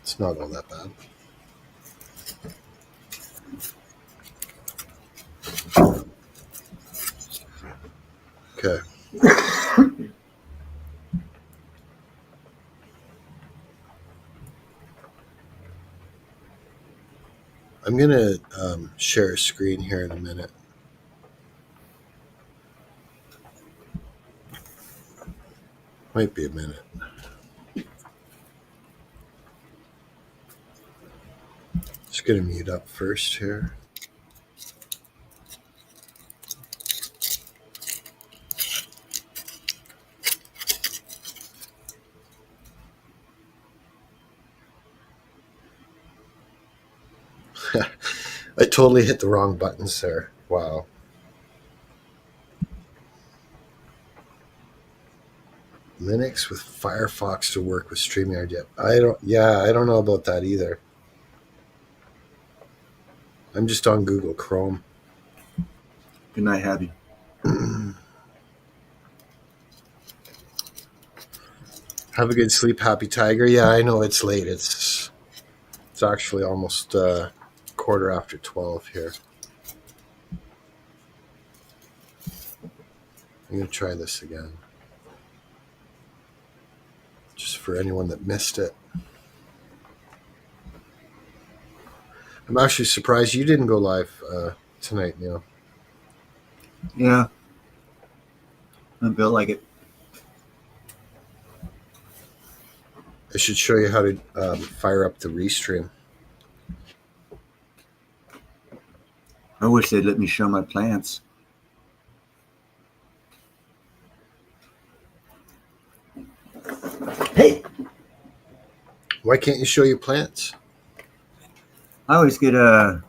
[SPEAKER 1] it's not all that bad. Okay. I'm going to share a screen here in a minute. Might be a minute. Just going to mute up first here. I totally hit the wrong buttons there. Wow. Linux with Firefox to work with StreamYard yet? I don't know about that either. I'm just on Google Chrome.
[SPEAKER 2] Good night, Happy.
[SPEAKER 1] Have a good sleep, Happy Tiger. Yeah, I know it's late. It's actually almost 12:15 here. I'm going to try this again. Just for anyone that missed it. I'm actually surprised you didn't go live tonight, Neil.
[SPEAKER 2] Yeah. I feel like it.
[SPEAKER 1] I should show you how to fire up the restream.
[SPEAKER 2] I wish they'd let me show my plants. Hey!
[SPEAKER 1] Why can't you show your plants?
[SPEAKER 2] I always get a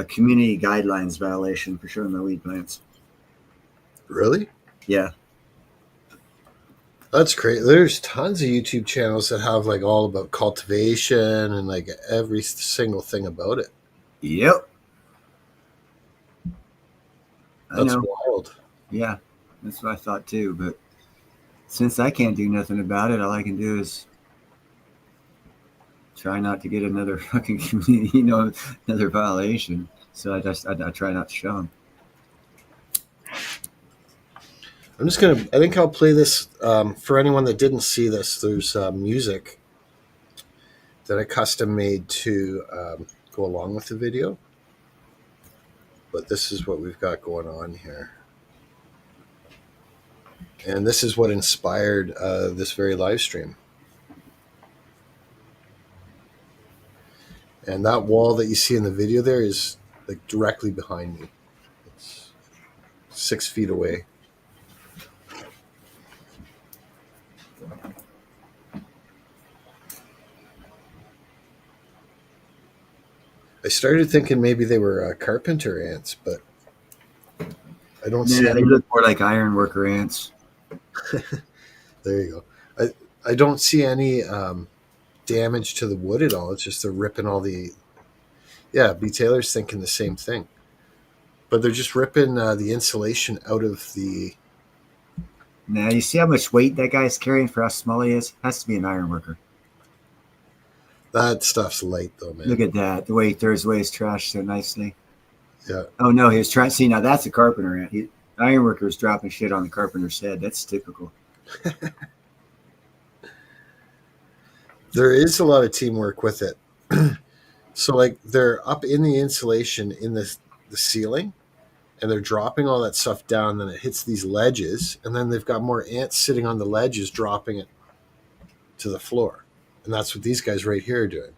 [SPEAKER 2] community guidelines violation for showing my weed plants.
[SPEAKER 1] Really?
[SPEAKER 2] Yeah.
[SPEAKER 1] That's great. There's tons of YouTube channels that have like all about cultivation and like every single thing about it.
[SPEAKER 2] Yep. I
[SPEAKER 1] That's
[SPEAKER 2] know.
[SPEAKER 1] wild.
[SPEAKER 2] Yeah. That's what I thought too. But since I can't do nothing about it, all I can do is try not to get another fucking community, another violation. So I try not to show them.
[SPEAKER 1] I think I'll play this for anyone that didn't see this. There's music that I custom made to go along with the video. But this is what we've got going on here. And this is what inspired this very live stream. And that wall that you see in the video there is like directly behind me. It's 6 feet away. I started thinking maybe they were carpenter ants, but I don't see
[SPEAKER 2] Yeah,
[SPEAKER 1] any.
[SPEAKER 2] they look more like iron worker ants.
[SPEAKER 1] There you go. I don't see any damage to the wood at all. It's just they're ripping all the. Yeah, B. Taylor's thinking the same thing. But they're just ripping the insulation out of the.
[SPEAKER 2] Now, you see how much weight that guy's carrying for how small he is? Has to be an iron worker.
[SPEAKER 1] That stuff's light, though, man.
[SPEAKER 2] Look at that. The way he throws away his trash so nicely.
[SPEAKER 1] Yeah.
[SPEAKER 2] Oh, no, he was trying. See, now that's a carpenter ant. Iron worker is dropping shit on the carpenter's head. That's typical.
[SPEAKER 1] There is a lot of teamwork with it. So, like, they're up in the insulation in the ceiling, and they're dropping all that stuff down. Then it hits these ledges, and then they've got more ants sitting on the ledges, dropping it to the floor. And that's what these guys right here are doing.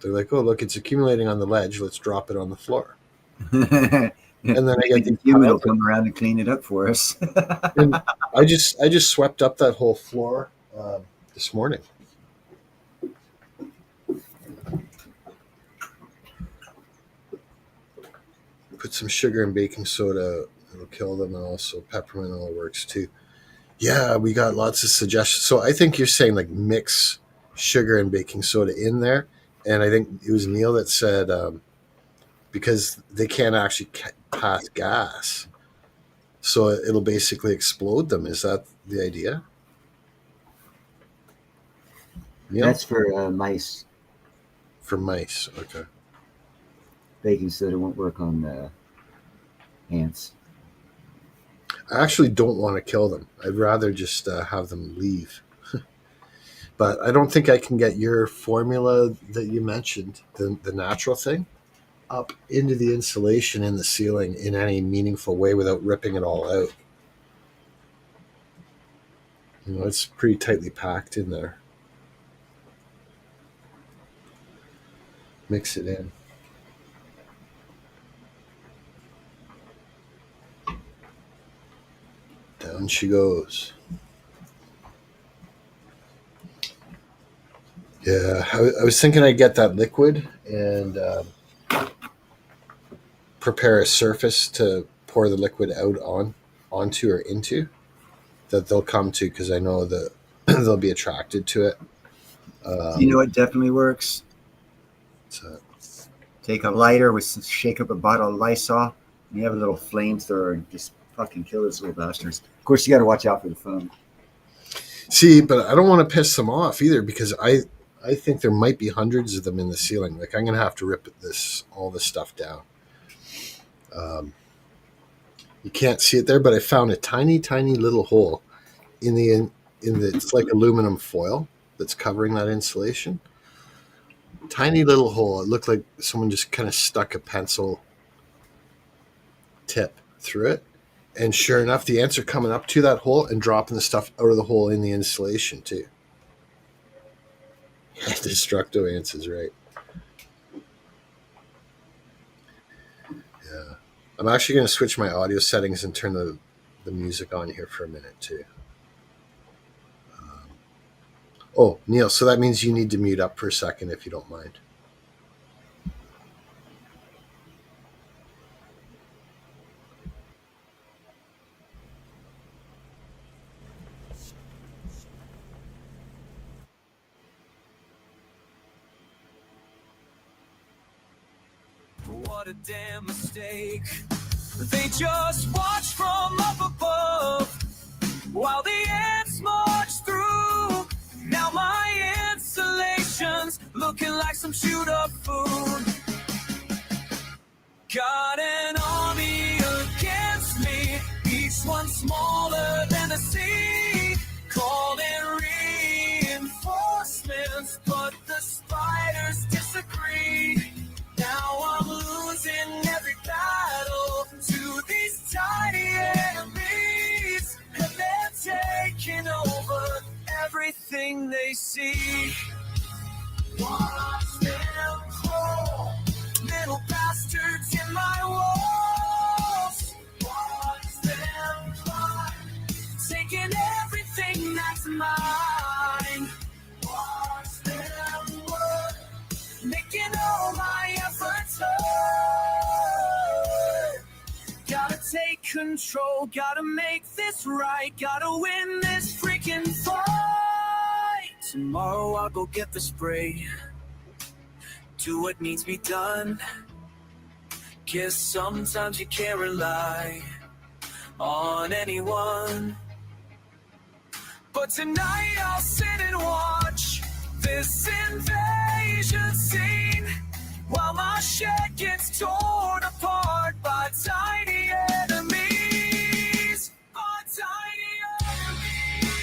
[SPEAKER 1] They're like, oh, look, it's accumulating on the ledge. Let's drop it on the floor. And then I get
[SPEAKER 2] Maybe
[SPEAKER 1] these
[SPEAKER 2] the human will
[SPEAKER 1] piles.
[SPEAKER 2] come around and clean it up for us.
[SPEAKER 1] And I just swept up that whole floor this morning. Put some sugar and baking soda. It'll kill them, and also peppermint oil works too. Yeah, we got lots of suggestions. So I think you're saying like mix sugar and baking soda in there, and I think it was Neil that said because they can't actually pass gas, so it'll basically explode them. Is that the idea, Neil?
[SPEAKER 2] That's for mice.
[SPEAKER 1] For mice, okay.
[SPEAKER 2] Baking soda won't work on ants.
[SPEAKER 1] I actually don't want to kill them. I'd rather just have them leave. But I don't think I can get your formula that you mentioned, the natural thing, up into the insulation in the ceiling in any meaningful way without ripping it all out. It's pretty tightly packed in there. Mix it in. Down she goes. Yeah, I was thinking I'd get that liquid and prepare a surface to pour the liquid out onto or into that they'll come to, because I know that they'll be attracted to it.
[SPEAKER 2] You know what definitely works?
[SPEAKER 1] So,
[SPEAKER 2] Take a lighter shake up a bottle of Lysol, and you have a little flamethrower and just fucking kill those little bastards. Of course, you got to watch out for the phone.
[SPEAKER 1] see, but I don't want to piss them off either, because I think there might be hundreds of them in the ceiling. Like, I'm gonna have to rip all this stuff down. You can't see it there, but I found a tiny, tiny little hole in the it's like aluminum foil that's covering that insulation. Tiny little hole. It looked like someone just kind of stuck a pencil tip through it. And sure enough, the ants are coming up to that hole and dropping the stuff out of the hole in the insulation too. Destructo ants is right. Yeah. I'm actually going to switch my audio settings and turn the music on here for a minute too. Oh, Neil, so that means you need to mute up for a second if you don't mind.
[SPEAKER 3] What a damn mistake. They just watch from up above while the ants march through. Now my insulation's looking like some chewed up food. Got an army against me, each one smaller than the sea. Called in reinforcements, but the spiders disagree. Now I'm losing every battle to these tiny enemies, and they're taking over everything they see. Watch them crawl, little bastards in my walls. Watch them climb, taking everything that's mine. Watch them work, making all my efforts hurt. Gotta take control, gotta make this right, gotta win this freaking fight. Tomorrow I'll go get the spray, do what needs to be done. Guess sometimes you can't rely on anyone. But tonight I'll sit and watch this invasion scene while my shed gets torn apart by tiny enemies. By tiny enemies.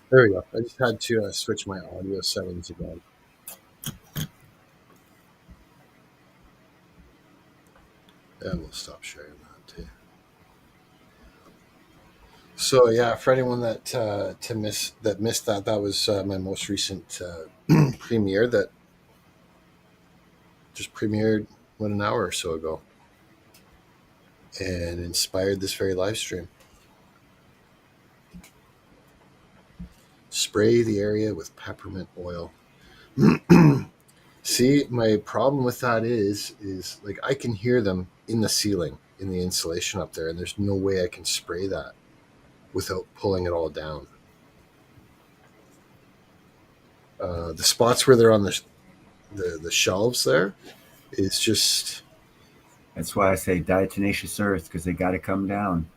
[SPEAKER 1] There we go. I just had to switch my audio settings again. And we'll stop sharing that too. So yeah, for anyone that missed that, that was my most recent premiere that just premiered an hour or so ago, and inspired this very live stream. Spray the area with peppermint oil. See, my problem with that is like I can hear them in the ceiling, in the insulation up there, and there's no way I can spray that without pulling it all down. The spots where they're on the shelves there is just.
[SPEAKER 2] That's why I say diatomaceous earth, because they got to come down.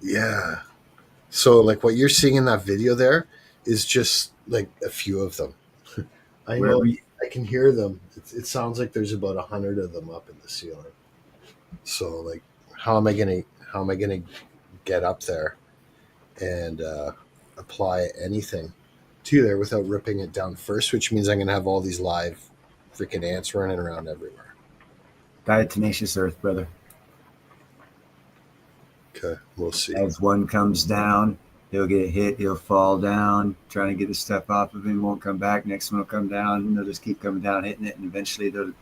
[SPEAKER 1] Yeah. So like what you're seeing in that video there is just like a few of them. I know I can hear them. It sounds like there's about 100 of them up in the ceiling. So like, how am I gonna get up there and apply anything to there without ripping it down first? Which means I'm gonna have all these live freaking ants running around everywhere.
[SPEAKER 2] Diatomaceous earth, brother.
[SPEAKER 1] Okay, we'll see.
[SPEAKER 2] As one comes down, he'll get hit, he'll fall down, trying to get the stuff off of him, won't come back. Next one will come down, and they'll just keep coming down, hitting it, and eventually they'll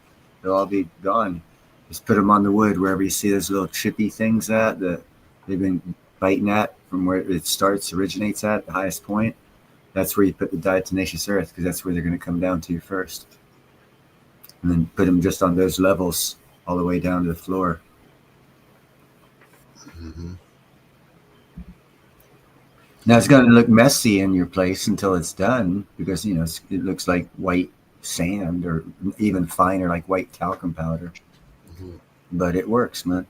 [SPEAKER 2] all be gone. Just put them on the wood wherever you see those little chippy things that they've been biting at from where it originates at the highest point. That's where you put the diatomaceous earth, because that's where they're going to come down to first. And then put them just on those levels all the way down to the floor.
[SPEAKER 1] Mm-hmm.
[SPEAKER 2] Now it's going to look messy in your place until it's done, because it looks like white sand, or even finer, like white talcum powder.
[SPEAKER 1] Mm-hmm.
[SPEAKER 2] But it works, man.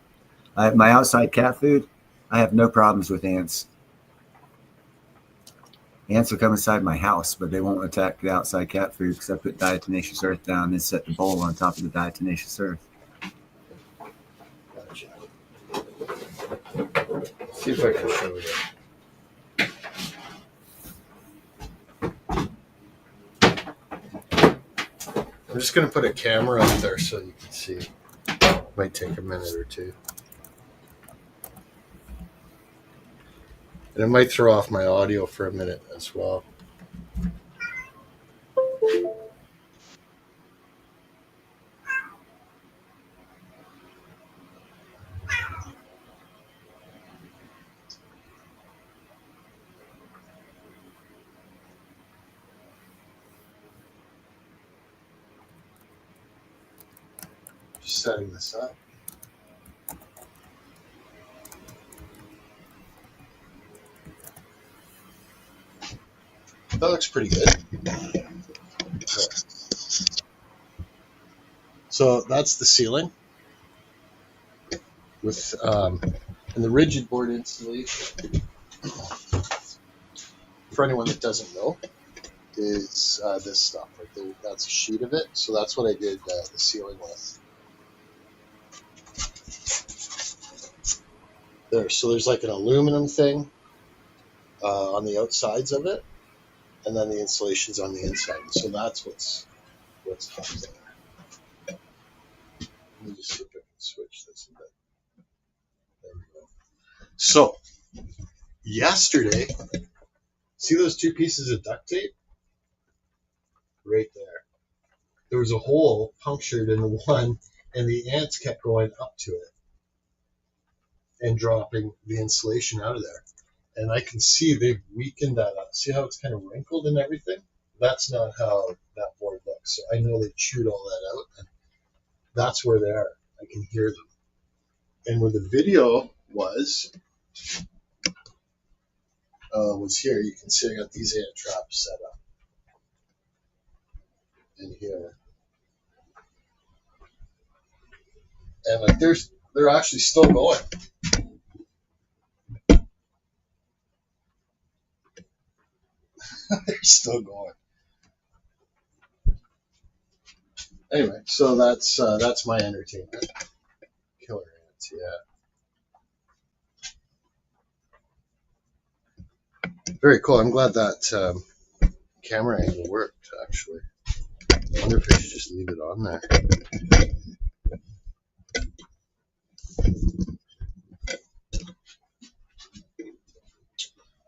[SPEAKER 2] My outside cat food, I have no problems with ants. Ants will come inside my house, but they won't attack the outside cat food, because I put diatomaceous earth down and set the bowl on top of the diatomaceous earth.
[SPEAKER 1] Gotcha. See if I can show you. I'm just going to put a camera up there so you can see. Might take a minute or two. And it might throw off my audio for a minute as well. Just setting this up. That looks pretty good. Okay. So that's the ceiling with and the rigid board installation. For anyone that doesn't know, is this stuff. Like that's a sheet of it. So that's what I did the ceiling with. There. So there's like an aluminum thing on the outsides of it, and then the insulation's on the inside. So that's what's up there. Let me just see if I can switch this a bit. There we go. So yesterday, see those two pieces of duct tape? Right there. There was a hole punctured in the one, and the ants kept going up to it and dropping the insulation out of there. And I can see they've weakened that up. See how it's kind of wrinkled and everything? That's not how that board looks. So I know they chewed all that out, and that's where they are. I can hear them. And where the video was here. You can see I got these ant traps set up in here. And like they're actually still going. They're still going. Anyway, so that's my entertainment. Killer ants, yeah. Very cool. I'm glad that camera angle worked, actually. I wonder if I should just leave it on there.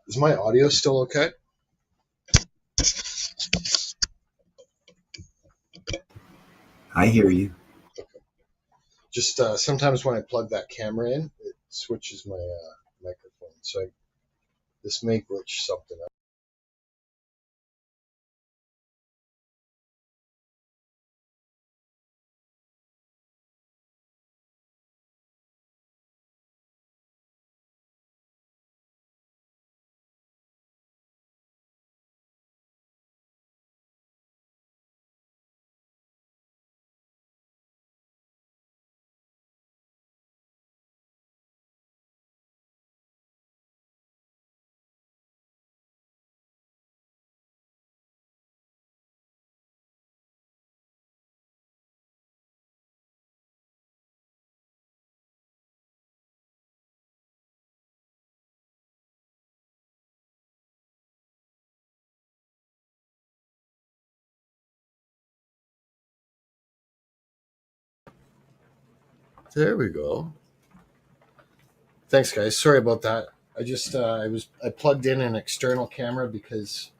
[SPEAKER 1] Is my audio still okay?
[SPEAKER 2] I hear you.
[SPEAKER 1] Just sometimes when I plug that camera in, it switches my microphone. So this may glitch something up. There we go. Thanks, guys. Sorry about that. I plugged in an external camera because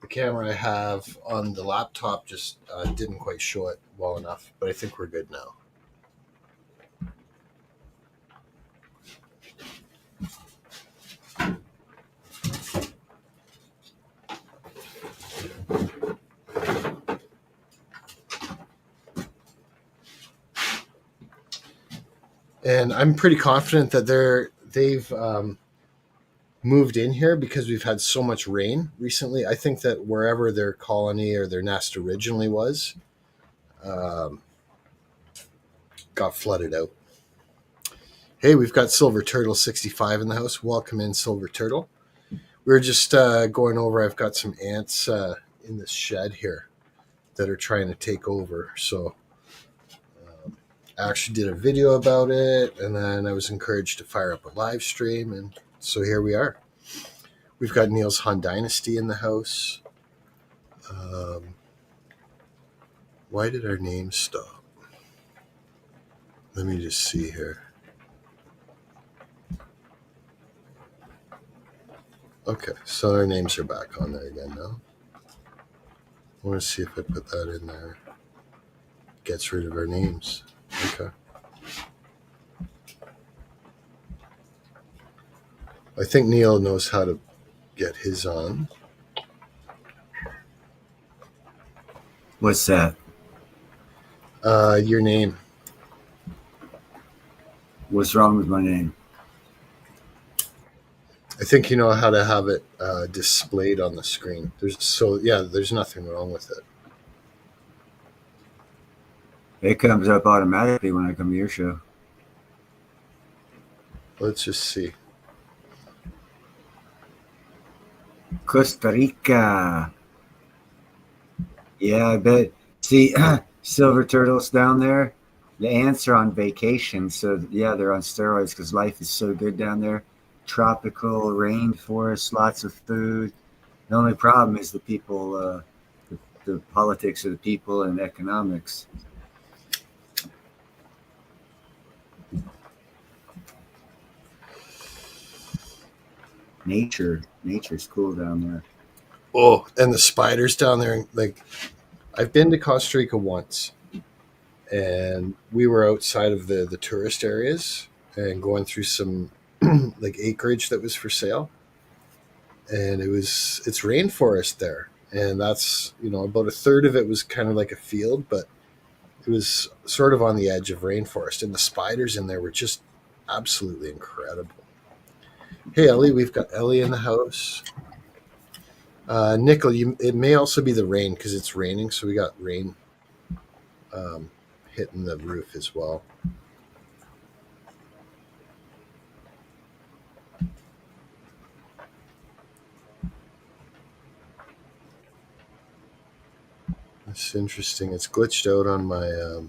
[SPEAKER 1] the camera I have on the laptop just didn't quite show it well enough. But I think we're good now. And I'm pretty confident that they've moved in here because we've had so much rain recently. I think that wherever their colony or their nest originally was, um, got flooded out. Hey, we've got Silver Turtle 65 in the house. Welcome in, Silver Turtle. We were just going over. I've got some ants in this shed here that are trying to take over. So I actually did a video about it, and then I was encouraged to fire up a live stream, and so here we are. We've got Neil's Han Dynasty in the house. Why did our names stop? Let me just see here. Okay, so our names are back on there again now. I want to see if I put that in there. Gets rid of our names. Okay. I think Neil knows how to get his on.
[SPEAKER 2] What's that?
[SPEAKER 1] Your name.
[SPEAKER 2] What's wrong with my name?
[SPEAKER 1] I think you know how to have it displayed on the screen. There's nothing wrong with it.
[SPEAKER 2] It comes up automatically when I come to your show.
[SPEAKER 1] Let's just see.
[SPEAKER 2] Costa Rica. Yeah, I bet. See, silver turtles down there. The ants are on vacation, so yeah, they're on steroids because life is so good down there. Tropical rainforest, lots of food. The only problem is the people, the politics of the people and economics. Nature's cool down there.
[SPEAKER 1] Oh, and the spiders down there. Like, I've been to Costa Rica once, and we were outside of the tourist areas and going through some like acreage that was for sale, and it's rainforest there, and that's about a third of it was kind of like a field, but it was sort of on the edge of rainforest, and the spiders in there were just absolutely incredible. Hey, Ellie, we've got Ellie in the house. Nickel, it may also be the rain because it's raining, so we got rain hitting the roof as well. It's interesting. It's glitched out on my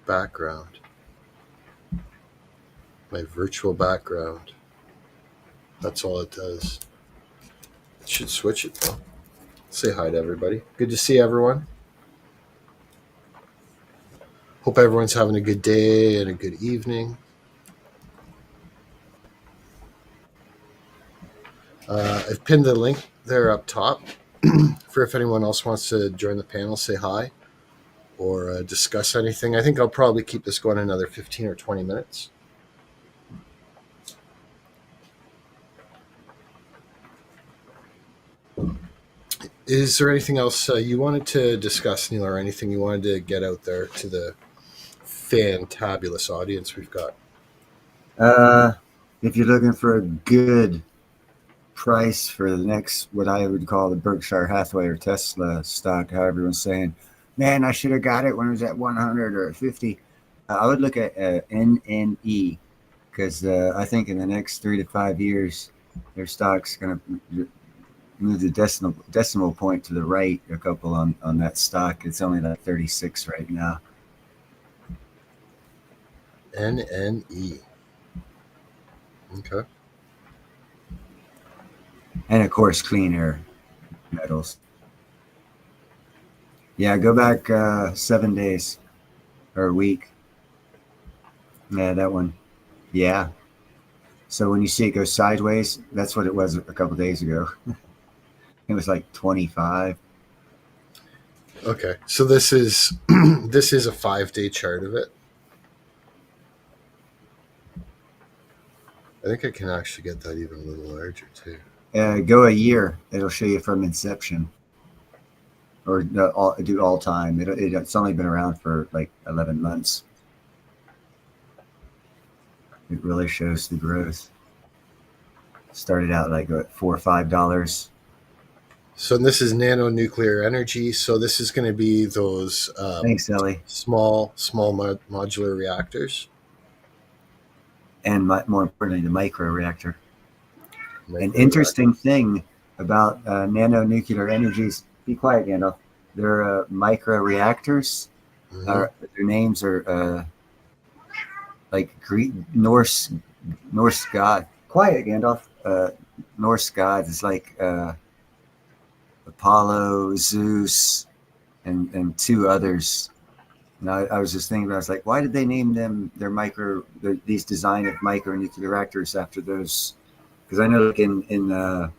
[SPEAKER 1] background, my virtual background. That's all it does. should switch it though. Say hi to everybody. Good to see everyone. Hope everyone's having a good day and a good evening. I've pinned the link there up top for if anyone else wants to join the panel, say hi, or discuss anything. I think I'll probably keep this going another 15 or 20 minutes. Is there anything else you wanted to discuss, Neil, or anything you wanted to get out there to the fantabulous audience we've got?
[SPEAKER 2] If you're looking for a good price for the next, what I would call the Berkshire Hathaway or Tesla stock, how everyone's saying, man, I should have got it when it was at 100 or at 50. I would look at NNE, because I think in the next 3 to 5 years, their stock's going to move the decimal point to the right a couple on that stock. It's only like 36 right now.
[SPEAKER 1] NNE. Okay.
[SPEAKER 2] And of course, clean air metals. Yeah, go back 7 days or a week. Yeah, that one. Yeah. So when you see it go sideways, that's what it was a couple days ago. It was like 25.
[SPEAKER 1] Okay, so this is this is a 5-day chart of it. I think I can actually get that even a little larger too.
[SPEAKER 2] Go a year. It'll show you from inception, or do all time. It's only been around for like 11 months. It really shows the growth. Started out like $4 or $5.
[SPEAKER 1] So this is nano nuclear energy. So this is going to be those
[SPEAKER 2] Thanks, Ellie.
[SPEAKER 1] small modular reactors.
[SPEAKER 2] And more importantly, the micro reactor. An interesting thing about nano nuclear energies. Be quiet, Gandalf. They're micro reactors.
[SPEAKER 1] Mm-hmm.
[SPEAKER 2] Their names are like Greek, Norse god. Quiet, Gandalf. Norse gods is like Apollo, Zeus, and two others. And I was just thinking about, I was like, why did they name them these design of micro nuclear reactors after those? Because I know like in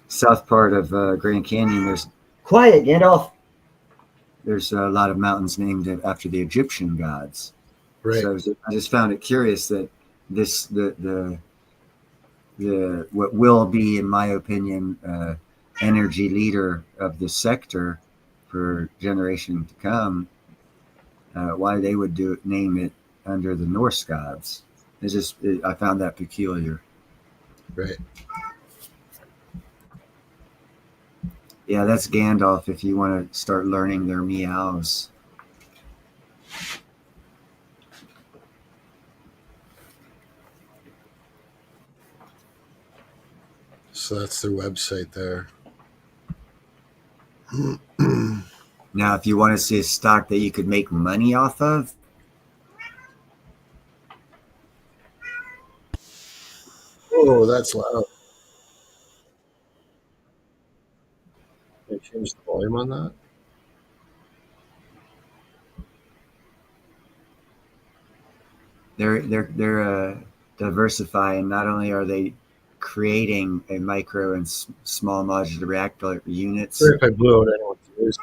[SPEAKER 2] south part of Grand Canyon, there's quiet, Gandalf. There's a lot of mountains named after the Egyptian gods.
[SPEAKER 1] Right.
[SPEAKER 2] So I just found it curious that the what will be, in my opinion, energy leader of the sector for generation to come, why they would name it under the Norse gods. I found that peculiar.
[SPEAKER 1] Right.
[SPEAKER 2] Yeah, that's Gandalf if you want to start learning their meows.
[SPEAKER 1] So that's their website there.
[SPEAKER 2] Now, if you want to see a stock that you could make money off of,
[SPEAKER 1] oh, that's loud. Can I change the volume on that?
[SPEAKER 2] they're diversifying. Not only are they creating a micro and small modular reactor units,
[SPEAKER 1] Sorry if I blew out anyone's ears.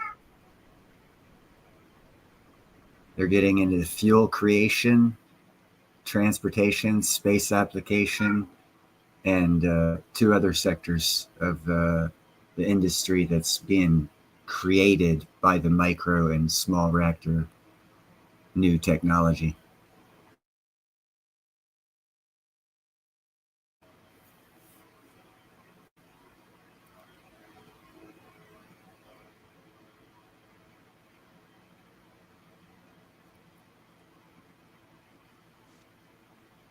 [SPEAKER 2] they're getting into the fuel creation, transportation, space application, and two other sectors of the industry that's being created by the micro and small reactor new technology.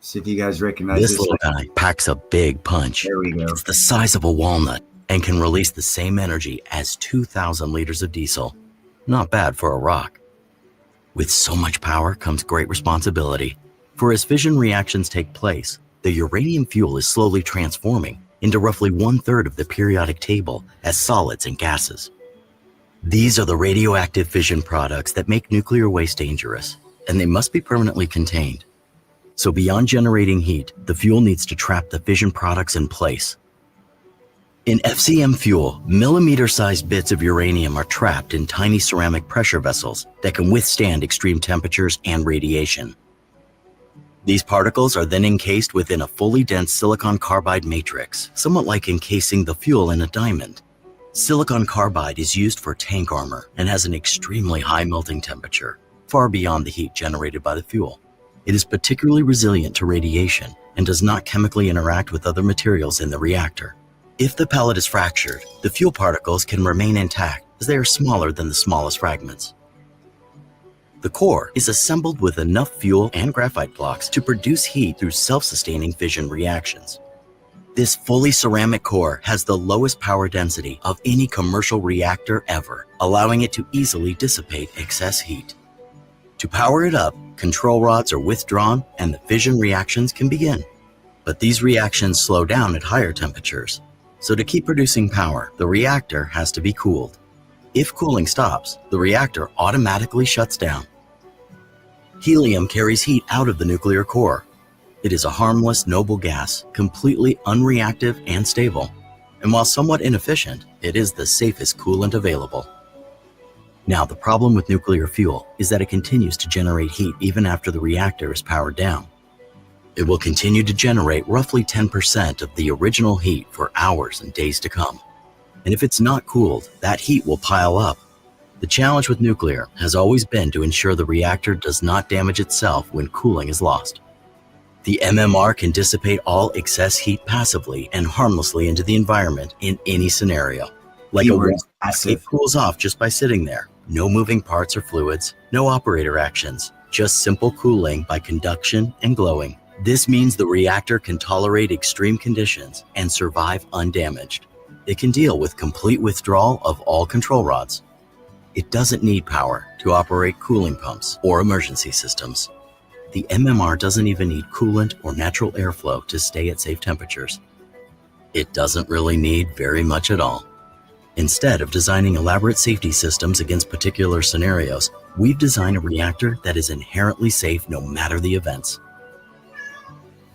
[SPEAKER 2] See if you guys recognize
[SPEAKER 4] This little guy packs a big punch.
[SPEAKER 2] There we go.
[SPEAKER 4] It's the size of a walnut and can release the same energy as 2,000 liters of diesel. Not bad for a rock. With so much power comes great responsibility. For as fission reactions take place, the uranium fuel is slowly transforming into roughly 1/3 of the periodic table as solids and gases. These are the radioactive fission products that make nuclear waste dangerous, and they must be permanently contained. So beyond generating heat, the fuel needs to trap the fission products in place. In FCM fuel, millimeter-sized bits of uranium are trapped in tiny ceramic pressure vessels that can withstand extreme temperatures and radiation. These particles are then encased within a fully dense silicon carbide matrix, somewhat like encasing the fuel in a diamond. Silicon carbide is used for tank armor and has an extremely high melting temperature, far beyond the heat generated by the fuel. It is particularly resilient to radiation and does not chemically interact with other materials in the reactor. If the pellet is fractured, the fuel particles can remain intact as they are smaller than the smallest fragments. The core is assembled with enough fuel and graphite blocks to produce heat through self-sustaining fission reactions. This fully ceramic core has the lowest power density of any commercial reactor ever, allowing it to easily dissipate excess heat. To power it up, control rods are withdrawn and the fission reactions can begin. But these reactions slow down at higher temperatures. So to keep producing power, the reactor has to be cooled. If cooling stops, the reactor automatically shuts down. Helium carries heat out of the nuclear core. It is a harmless, noble gas, completely unreactive and stable. And while somewhat inefficient, it is the safest coolant available. Now, the problem with nuclear fuel is that it continues to generate heat even after the reactor is powered down. It will continue to generate roughly 10% of the original heat for hours and days to come. And if it's not cooled, that heat will pile up. The challenge with nuclear has always been to ensure the reactor does not damage itself when cooling is lost. The MMR can dissipate all excess heat passively and harmlessly into the environment in any scenario. Like a wall, it cools off just by sitting there. No moving parts or fluids, no operator actions, just simple cooling by conduction and glowing. This means the reactor can tolerate extreme conditions and survive undamaged. It can deal with complete withdrawal of all control rods. It doesn't need power to operate cooling pumps or emergency systems. The MMR doesn't even need coolant or natural airflow to stay at safe temperatures. It doesn't really need very much at all. Instead of designing elaborate safety systems against particular scenarios, we've designed a reactor that is inherently safe no matter the events.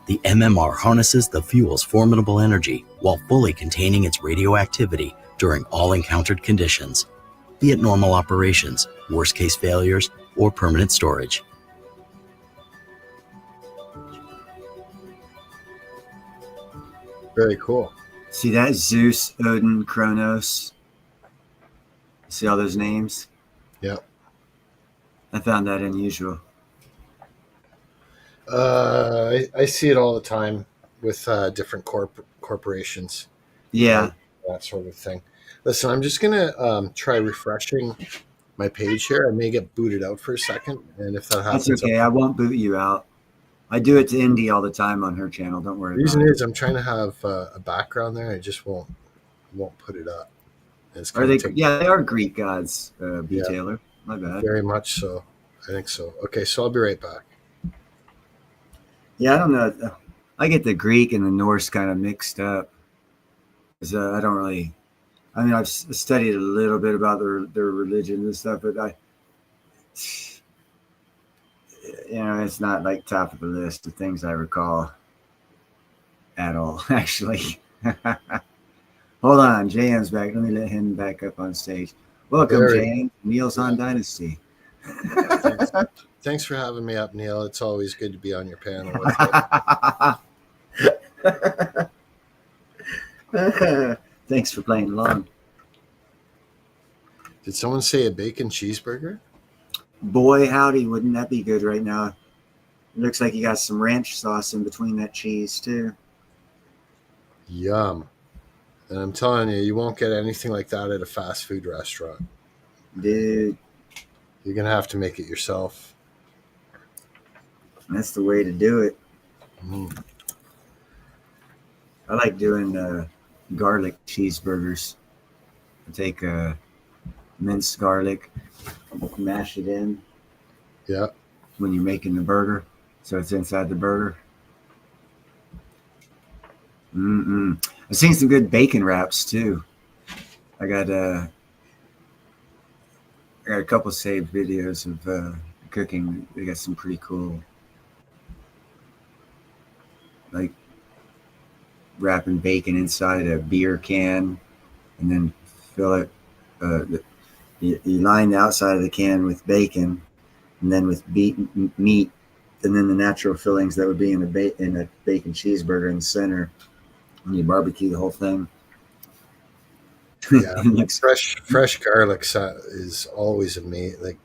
[SPEAKER 4] The MMR harnesses the fuel's formidable energy while fully containing its radioactivity during all encountered conditions, be it normal operations, worst-case failures, or permanent storage.
[SPEAKER 1] Very cool.
[SPEAKER 2] See that? Zeus, Odin, Kronos. See all those names?
[SPEAKER 1] Yep.
[SPEAKER 2] I found that unusual.
[SPEAKER 1] I see it all the time with different corporations.
[SPEAKER 2] Yeah.
[SPEAKER 1] That sort of thing. Listen, I'm just going to try refreshing my page here. I may get booted out for a second. And if that happens...
[SPEAKER 2] That's okay. I won't boot you out. I do it to Indy all the time on her channel. Don't worry.
[SPEAKER 1] The reason is I'm trying to have a background there. I just won't put it up.
[SPEAKER 2] Are they? Yeah, they are Greek gods. B.
[SPEAKER 1] Yeah.
[SPEAKER 2] Taylor. My bad.
[SPEAKER 1] Very much so. I think so. Okay, so I'll be right back.
[SPEAKER 2] Yeah, I don't know. I get the Greek and the Norse kind of mixed up. Because I don't really. I mean, I've studied a little bit about their religion and stuff, but it's not like top of the list of things I recall at all, actually. Hold on, JM's back. Let me let him back up on stage. Welcome, JM. Neil's on Dynasty.
[SPEAKER 1] Thanks for having me up, Neil. It's always good to be on your panel with you.
[SPEAKER 2] Thanks for playing along.
[SPEAKER 1] Did someone say a bacon cheeseburger?
[SPEAKER 2] Boy, howdy, wouldn't that be good right now? It looks like you got some ranch sauce in between that cheese, too.
[SPEAKER 1] Yum. And I'm telling you, you won't get anything like that at a fast food restaurant.
[SPEAKER 2] Dude.
[SPEAKER 1] You're going to have to make it yourself.
[SPEAKER 2] That's the way to do it.
[SPEAKER 1] Mm.
[SPEAKER 2] I like doing garlic cheeseburgers. I take minced garlic, mash it in.
[SPEAKER 1] Yeah.
[SPEAKER 2] When you're making the burger, so it's inside the burger. I've seen some good bacon wraps too. I got a couple saved videos of cooking. They got some pretty cool, like wrapping bacon inside a beer can and then fill it. You line the outside of the can with bacon, and then with meat, and then the natural fillings that would be in a bacon cheeseburger in the center, and you barbecue the whole thing.
[SPEAKER 1] Yeah, fresh garlic is always amazing. Like,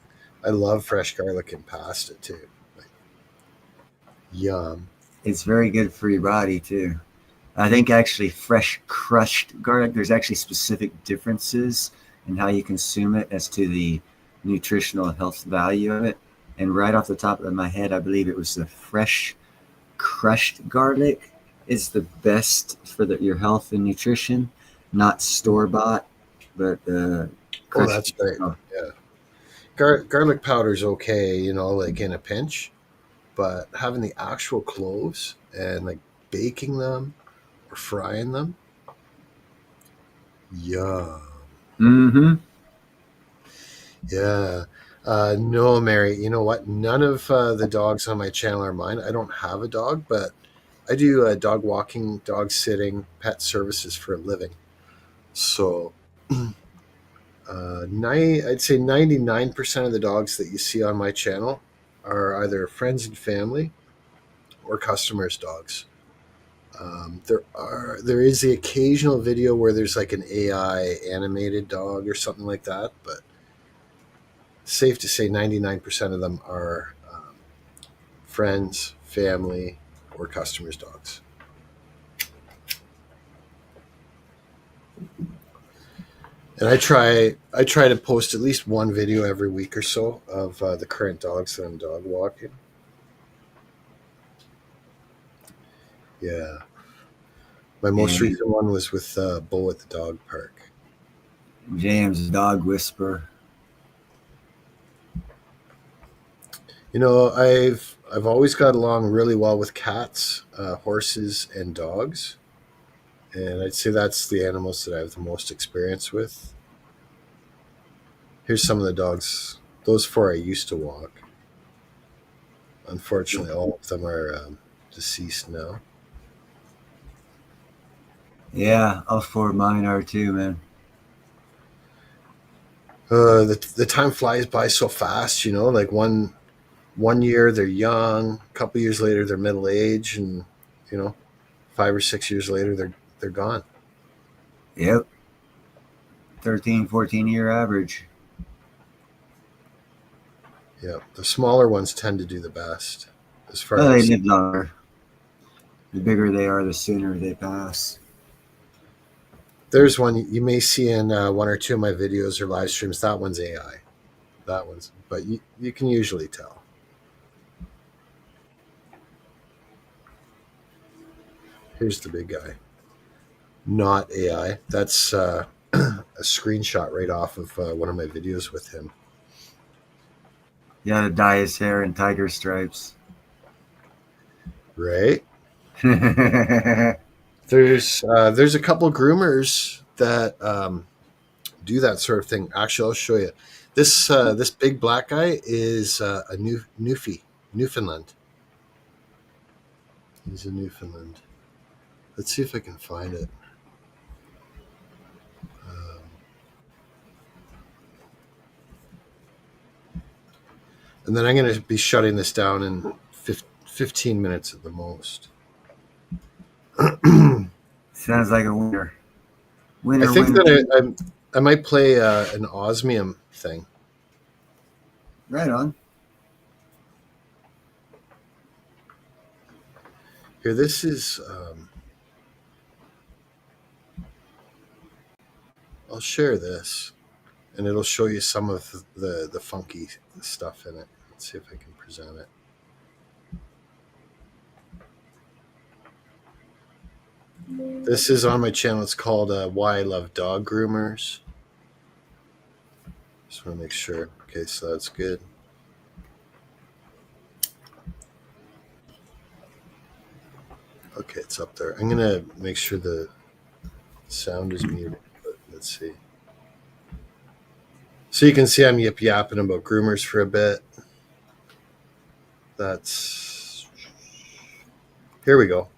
[SPEAKER 1] I love fresh garlic in pasta too. Like, yum.
[SPEAKER 2] It's very good for your body too. I think actually fresh crushed garlic, there's actually specific differences in how you consume it as to the nutritional health value of it. And right off the top of my head, I believe it was the fresh crushed garlic is the best for your health and nutrition, not store bought, but
[SPEAKER 1] Oh,
[SPEAKER 2] crushed.
[SPEAKER 1] that's right.
[SPEAKER 2] Oh,
[SPEAKER 1] Yeah, garlic powder's okay, like in a pinch, but having the actual cloves and like baking them or frying them, yum.
[SPEAKER 2] mm-hmm.
[SPEAKER 1] Yeah. No, Mary, you know what? None of the dogs on my channel are mine. I don't have a dog, but I do dog walking, dog sitting, pet services for a living. So, I'd say 99% of the dogs that you see on my channel are either friends and family or customers' dogs. There is the occasional video where there's like an AI animated dog or something like that, but safe to say 99% of them are friends, family, or customers' dogs. And I try to post at least one video every week or so of the current dogs that I'm dog walking. Yeah. My most recent one was with Bo at the dog park.
[SPEAKER 2] James dog whisperer.
[SPEAKER 1] I've always got along really well with cats, horses, and dogs, and I'd say that's the animals that I have the most experience with. Here's some of the dogs. Those 4 I used to walk. Unfortunately, all of them are deceased now.
[SPEAKER 2] Yeah, all 4 of mine are too, man.
[SPEAKER 1] The time flies by so fast, like one year they're young, a couple years later they're middle age, and 5 or 6 years later they're gone.
[SPEAKER 2] Yep. 13, 14-year average.
[SPEAKER 1] Yeah, the smaller ones tend to do the best as far
[SPEAKER 2] Well, they
[SPEAKER 1] as
[SPEAKER 2] live longer. The bigger they are, the sooner they pass.
[SPEAKER 1] there's one you may see in one or two of my videos or live streams. That one's AI. But you can usually tell. Here's the big guy. Not AI. That's a screenshot right off of one of my videos with him.
[SPEAKER 2] You gotta dye his hair in tiger stripes.
[SPEAKER 1] Right? There's a couple groomers that do that sort of thing. Actually, I'll show you. This big black guy is a Newfoundland. He's a Newfoundland. Let's see if I can find it. And then I'm going to be shutting this down in 15 minutes at the most.
[SPEAKER 2] Sounds like a winner.
[SPEAKER 1] I think that I might play an osmium thing.
[SPEAKER 2] Right on.
[SPEAKER 1] Here, this is. I'll share this, and it'll show you some of the funky stuff in it. Let's see if I can present it. This is on my channel. It's called Why I Love Dog Groomers. Just want to make sure. Okay, so that's good. Okay, it's up there. I'm going to make sure the Sound is muted, but let's see. So you can see I'm yip yapping about groomers for a bit. That's here we go.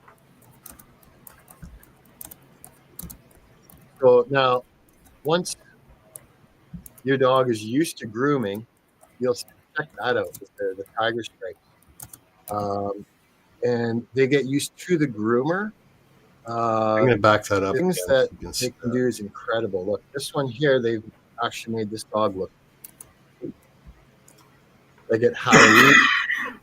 [SPEAKER 1] So now, once your dog is used to grooming, you'll check that out with the tiger stripes. And they get used to the groomer. I'm going to back that up.
[SPEAKER 3] Things
[SPEAKER 1] Again,
[SPEAKER 3] that
[SPEAKER 1] so you can
[SPEAKER 3] they can do is incredible. Look, this one here, they've actually made this dog look like at Halloween,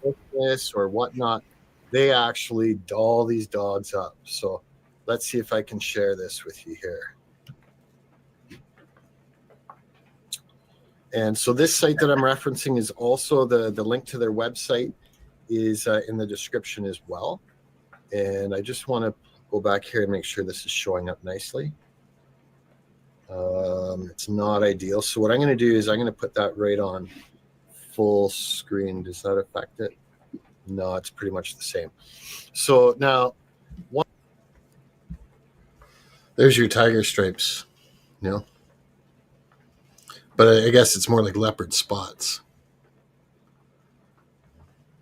[SPEAKER 3] Christmas, or whatnot. They actually doll these dogs up. So let's see if I can share this with you here. And so this site that I'm referencing is also the link to their website is in the description as well. And I just want to go back here and make sure this is showing up nicely. It's not ideal. So what I'm going to do is I'm going to put that right on full screen. Does that affect it? No, it's pretty much the same. So now,
[SPEAKER 1] there's your tiger stripes, you know. But I guess it's more like leopard spots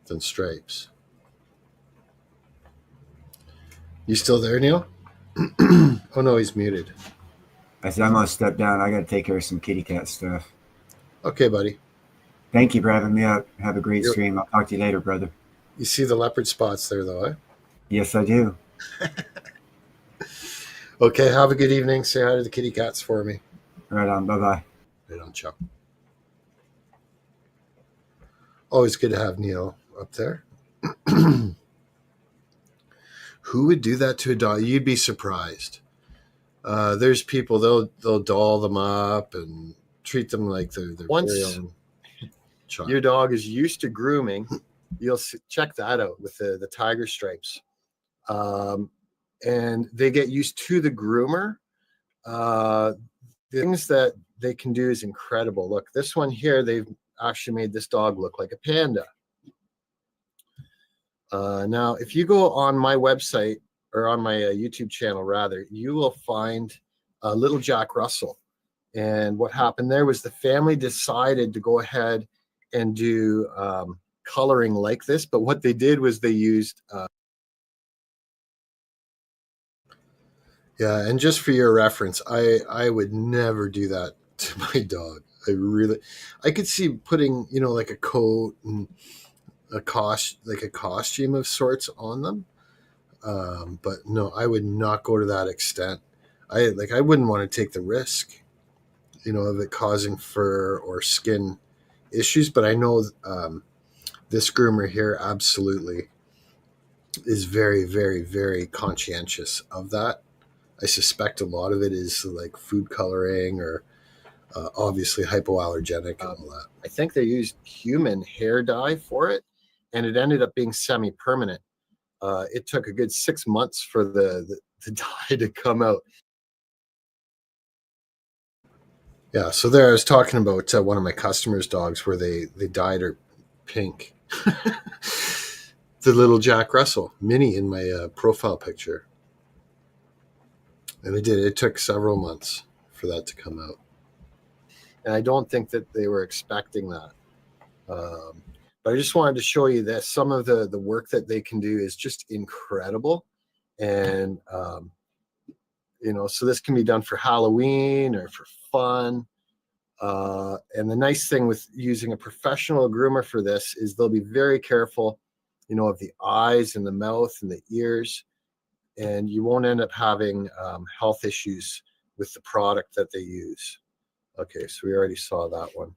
[SPEAKER 1] than stripes. You still there, Neil? Oh no, he's muted.
[SPEAKER 2] I said I'm gonna step down. I gotta take care of some kitty cat stuff.
[SPEAKER 1] Okay, buddy.
[SPEAKER 2] Thank you for having me up. Have a great stream. I'll talk to you later, brother.
[SPEAKER 1] You see the leopard spots there, though, eh?
[SPEAKER 2] Yes, I do.
[SPEAKER 1] Okay, have a good evening. Say hi to the kitty cats for me.
[SPEAKER 2] Right on. Bye-bye.
[SPEAKER 1] Right on, Chuck. Always good to have Neil up there. Who would do that to a dog? You'd be surprised. There's people, they'll doll them up and treat them like they're
[SPEAKER 3] once
[SPEAKER 1] very own child.
[SPEAKER 3] your dog is used to grooming, you'll check that out with the tiger stripes. And they get used to the groomer. The things that they can do is incredible. Look, this one here, they've actually made this dog look like a panda. Now, if you go on my website or on my YouTube channel, rather, you will find little Jack Russell. And what happened there was the family decided to go ahead and do coloring like this. But what they did was they used
[SPEAKER 1] yeah, and just for your reference, I would never do that to my dog. I could see putting, like a coat and a costume of sorts on them. But no, I would not go to that extent. I wouldn't want to take the risk, of it causing fur or skin issues. But I know this groomer here absolutely is very, very, very conscientious of that. I suspect a lot of it is like food coloring or obviously hypoallergenic and all that.
[SPEAKER 3] I think they used human hair dye for it, and it ended up being semi-permanent. It took a good 6 months for the dye to come out.
[SPEAKER 1] Yeah, so there I was talking about one of my customers' dogs where they dyed her pink. The little Jack Russell mini in my profile picture. And it took several months for that to come out.
[SPEAKER 3] And I don't think that they were expecting that. But I just wanted to show you that some of the work that they can do is just incredible. And, so this can be done for Halloween or for fun. And the nice thing with using a professional groomer for this is they'll be very careful, of the eyes and the mouth and the ears. And you won't end up having health issues with the product that they use. Okay, so we already saw that one.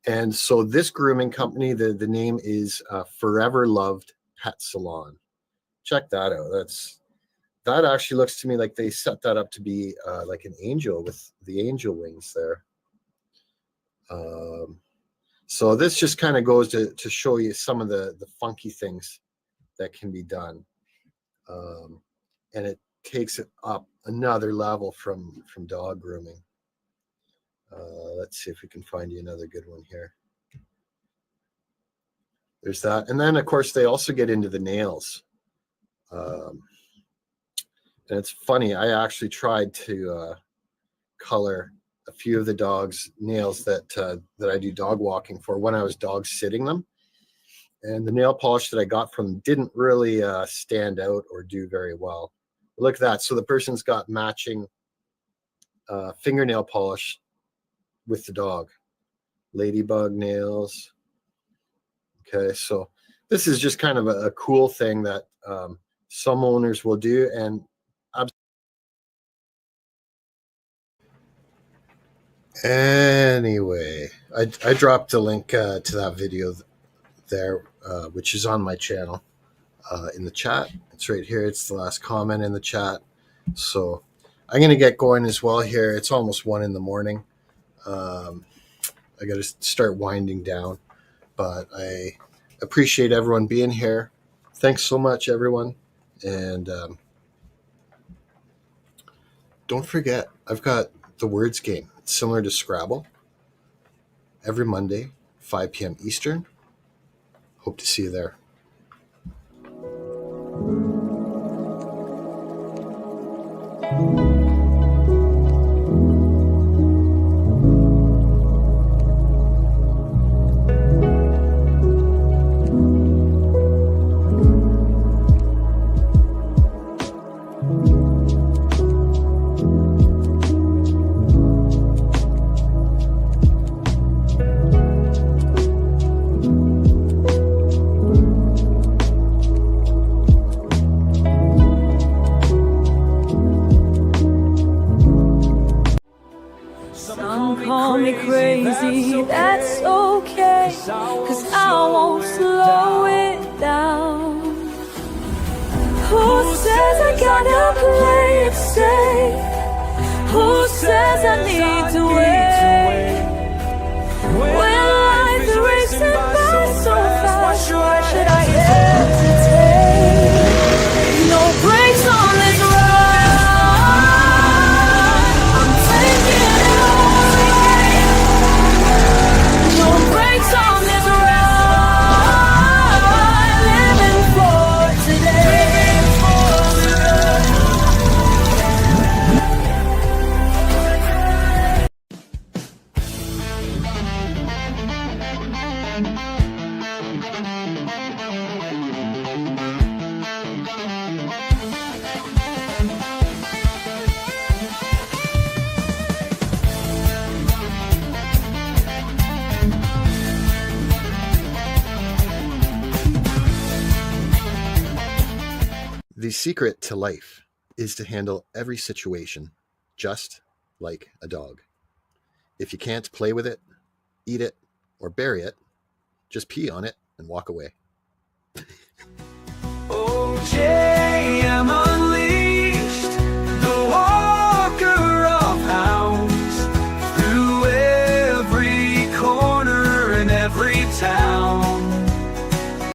[SPEAKER 3] And so this grooming company, the name is Forever Loved Pet Salon. Check that out. That actually looks to me like they set that up to be like an angel with the angel wings there. So this just kind of goes to show you some of the funky things that can be done. And it takes it up another level from dog grooming. Let's see if we can find you another good one here. There's that. And then, of course, they also get into the nails.
[SPEAKER 1] And it's funny, I actually tried to color a few of the dog's nails that I do dog walking for when I was dog sitting them. And the nail polish that I got from them didn't really stand out or do very well. Look at that. So the person's got matching fingernail polish with the dog. Ladybug nails. Okay, so this is just kind of a cool thing that some owners will do. And anyway, I dropped a link to that video there, which is on my channel in the chat. It's right here. It's the last comment in the chat. So I'm going to get going as well here. It's almost 1 a.m. I got to start winding down, but I appreciate everyone being here. Thanks so much, everyone. And don't forget, I've got the words game. It's similar to Scrabble. Every Monday, 5 p.m. Eastern. Hope to see you there.
[SPEAKER 3] Some call me crazy, that's okay, 'cause I won't slow it down. Who says I gotta play it safe? Who says I need to wait? When life is racing by so fast, why should I hesitate? No brakes on this ride, I'm taking it all. No brakes on this ride, living for today.
[SPEAKER 1] The secret to life is to handle every situation just like a dog. If you can't play with it, eat it, or bury it, just pee on it and walk away.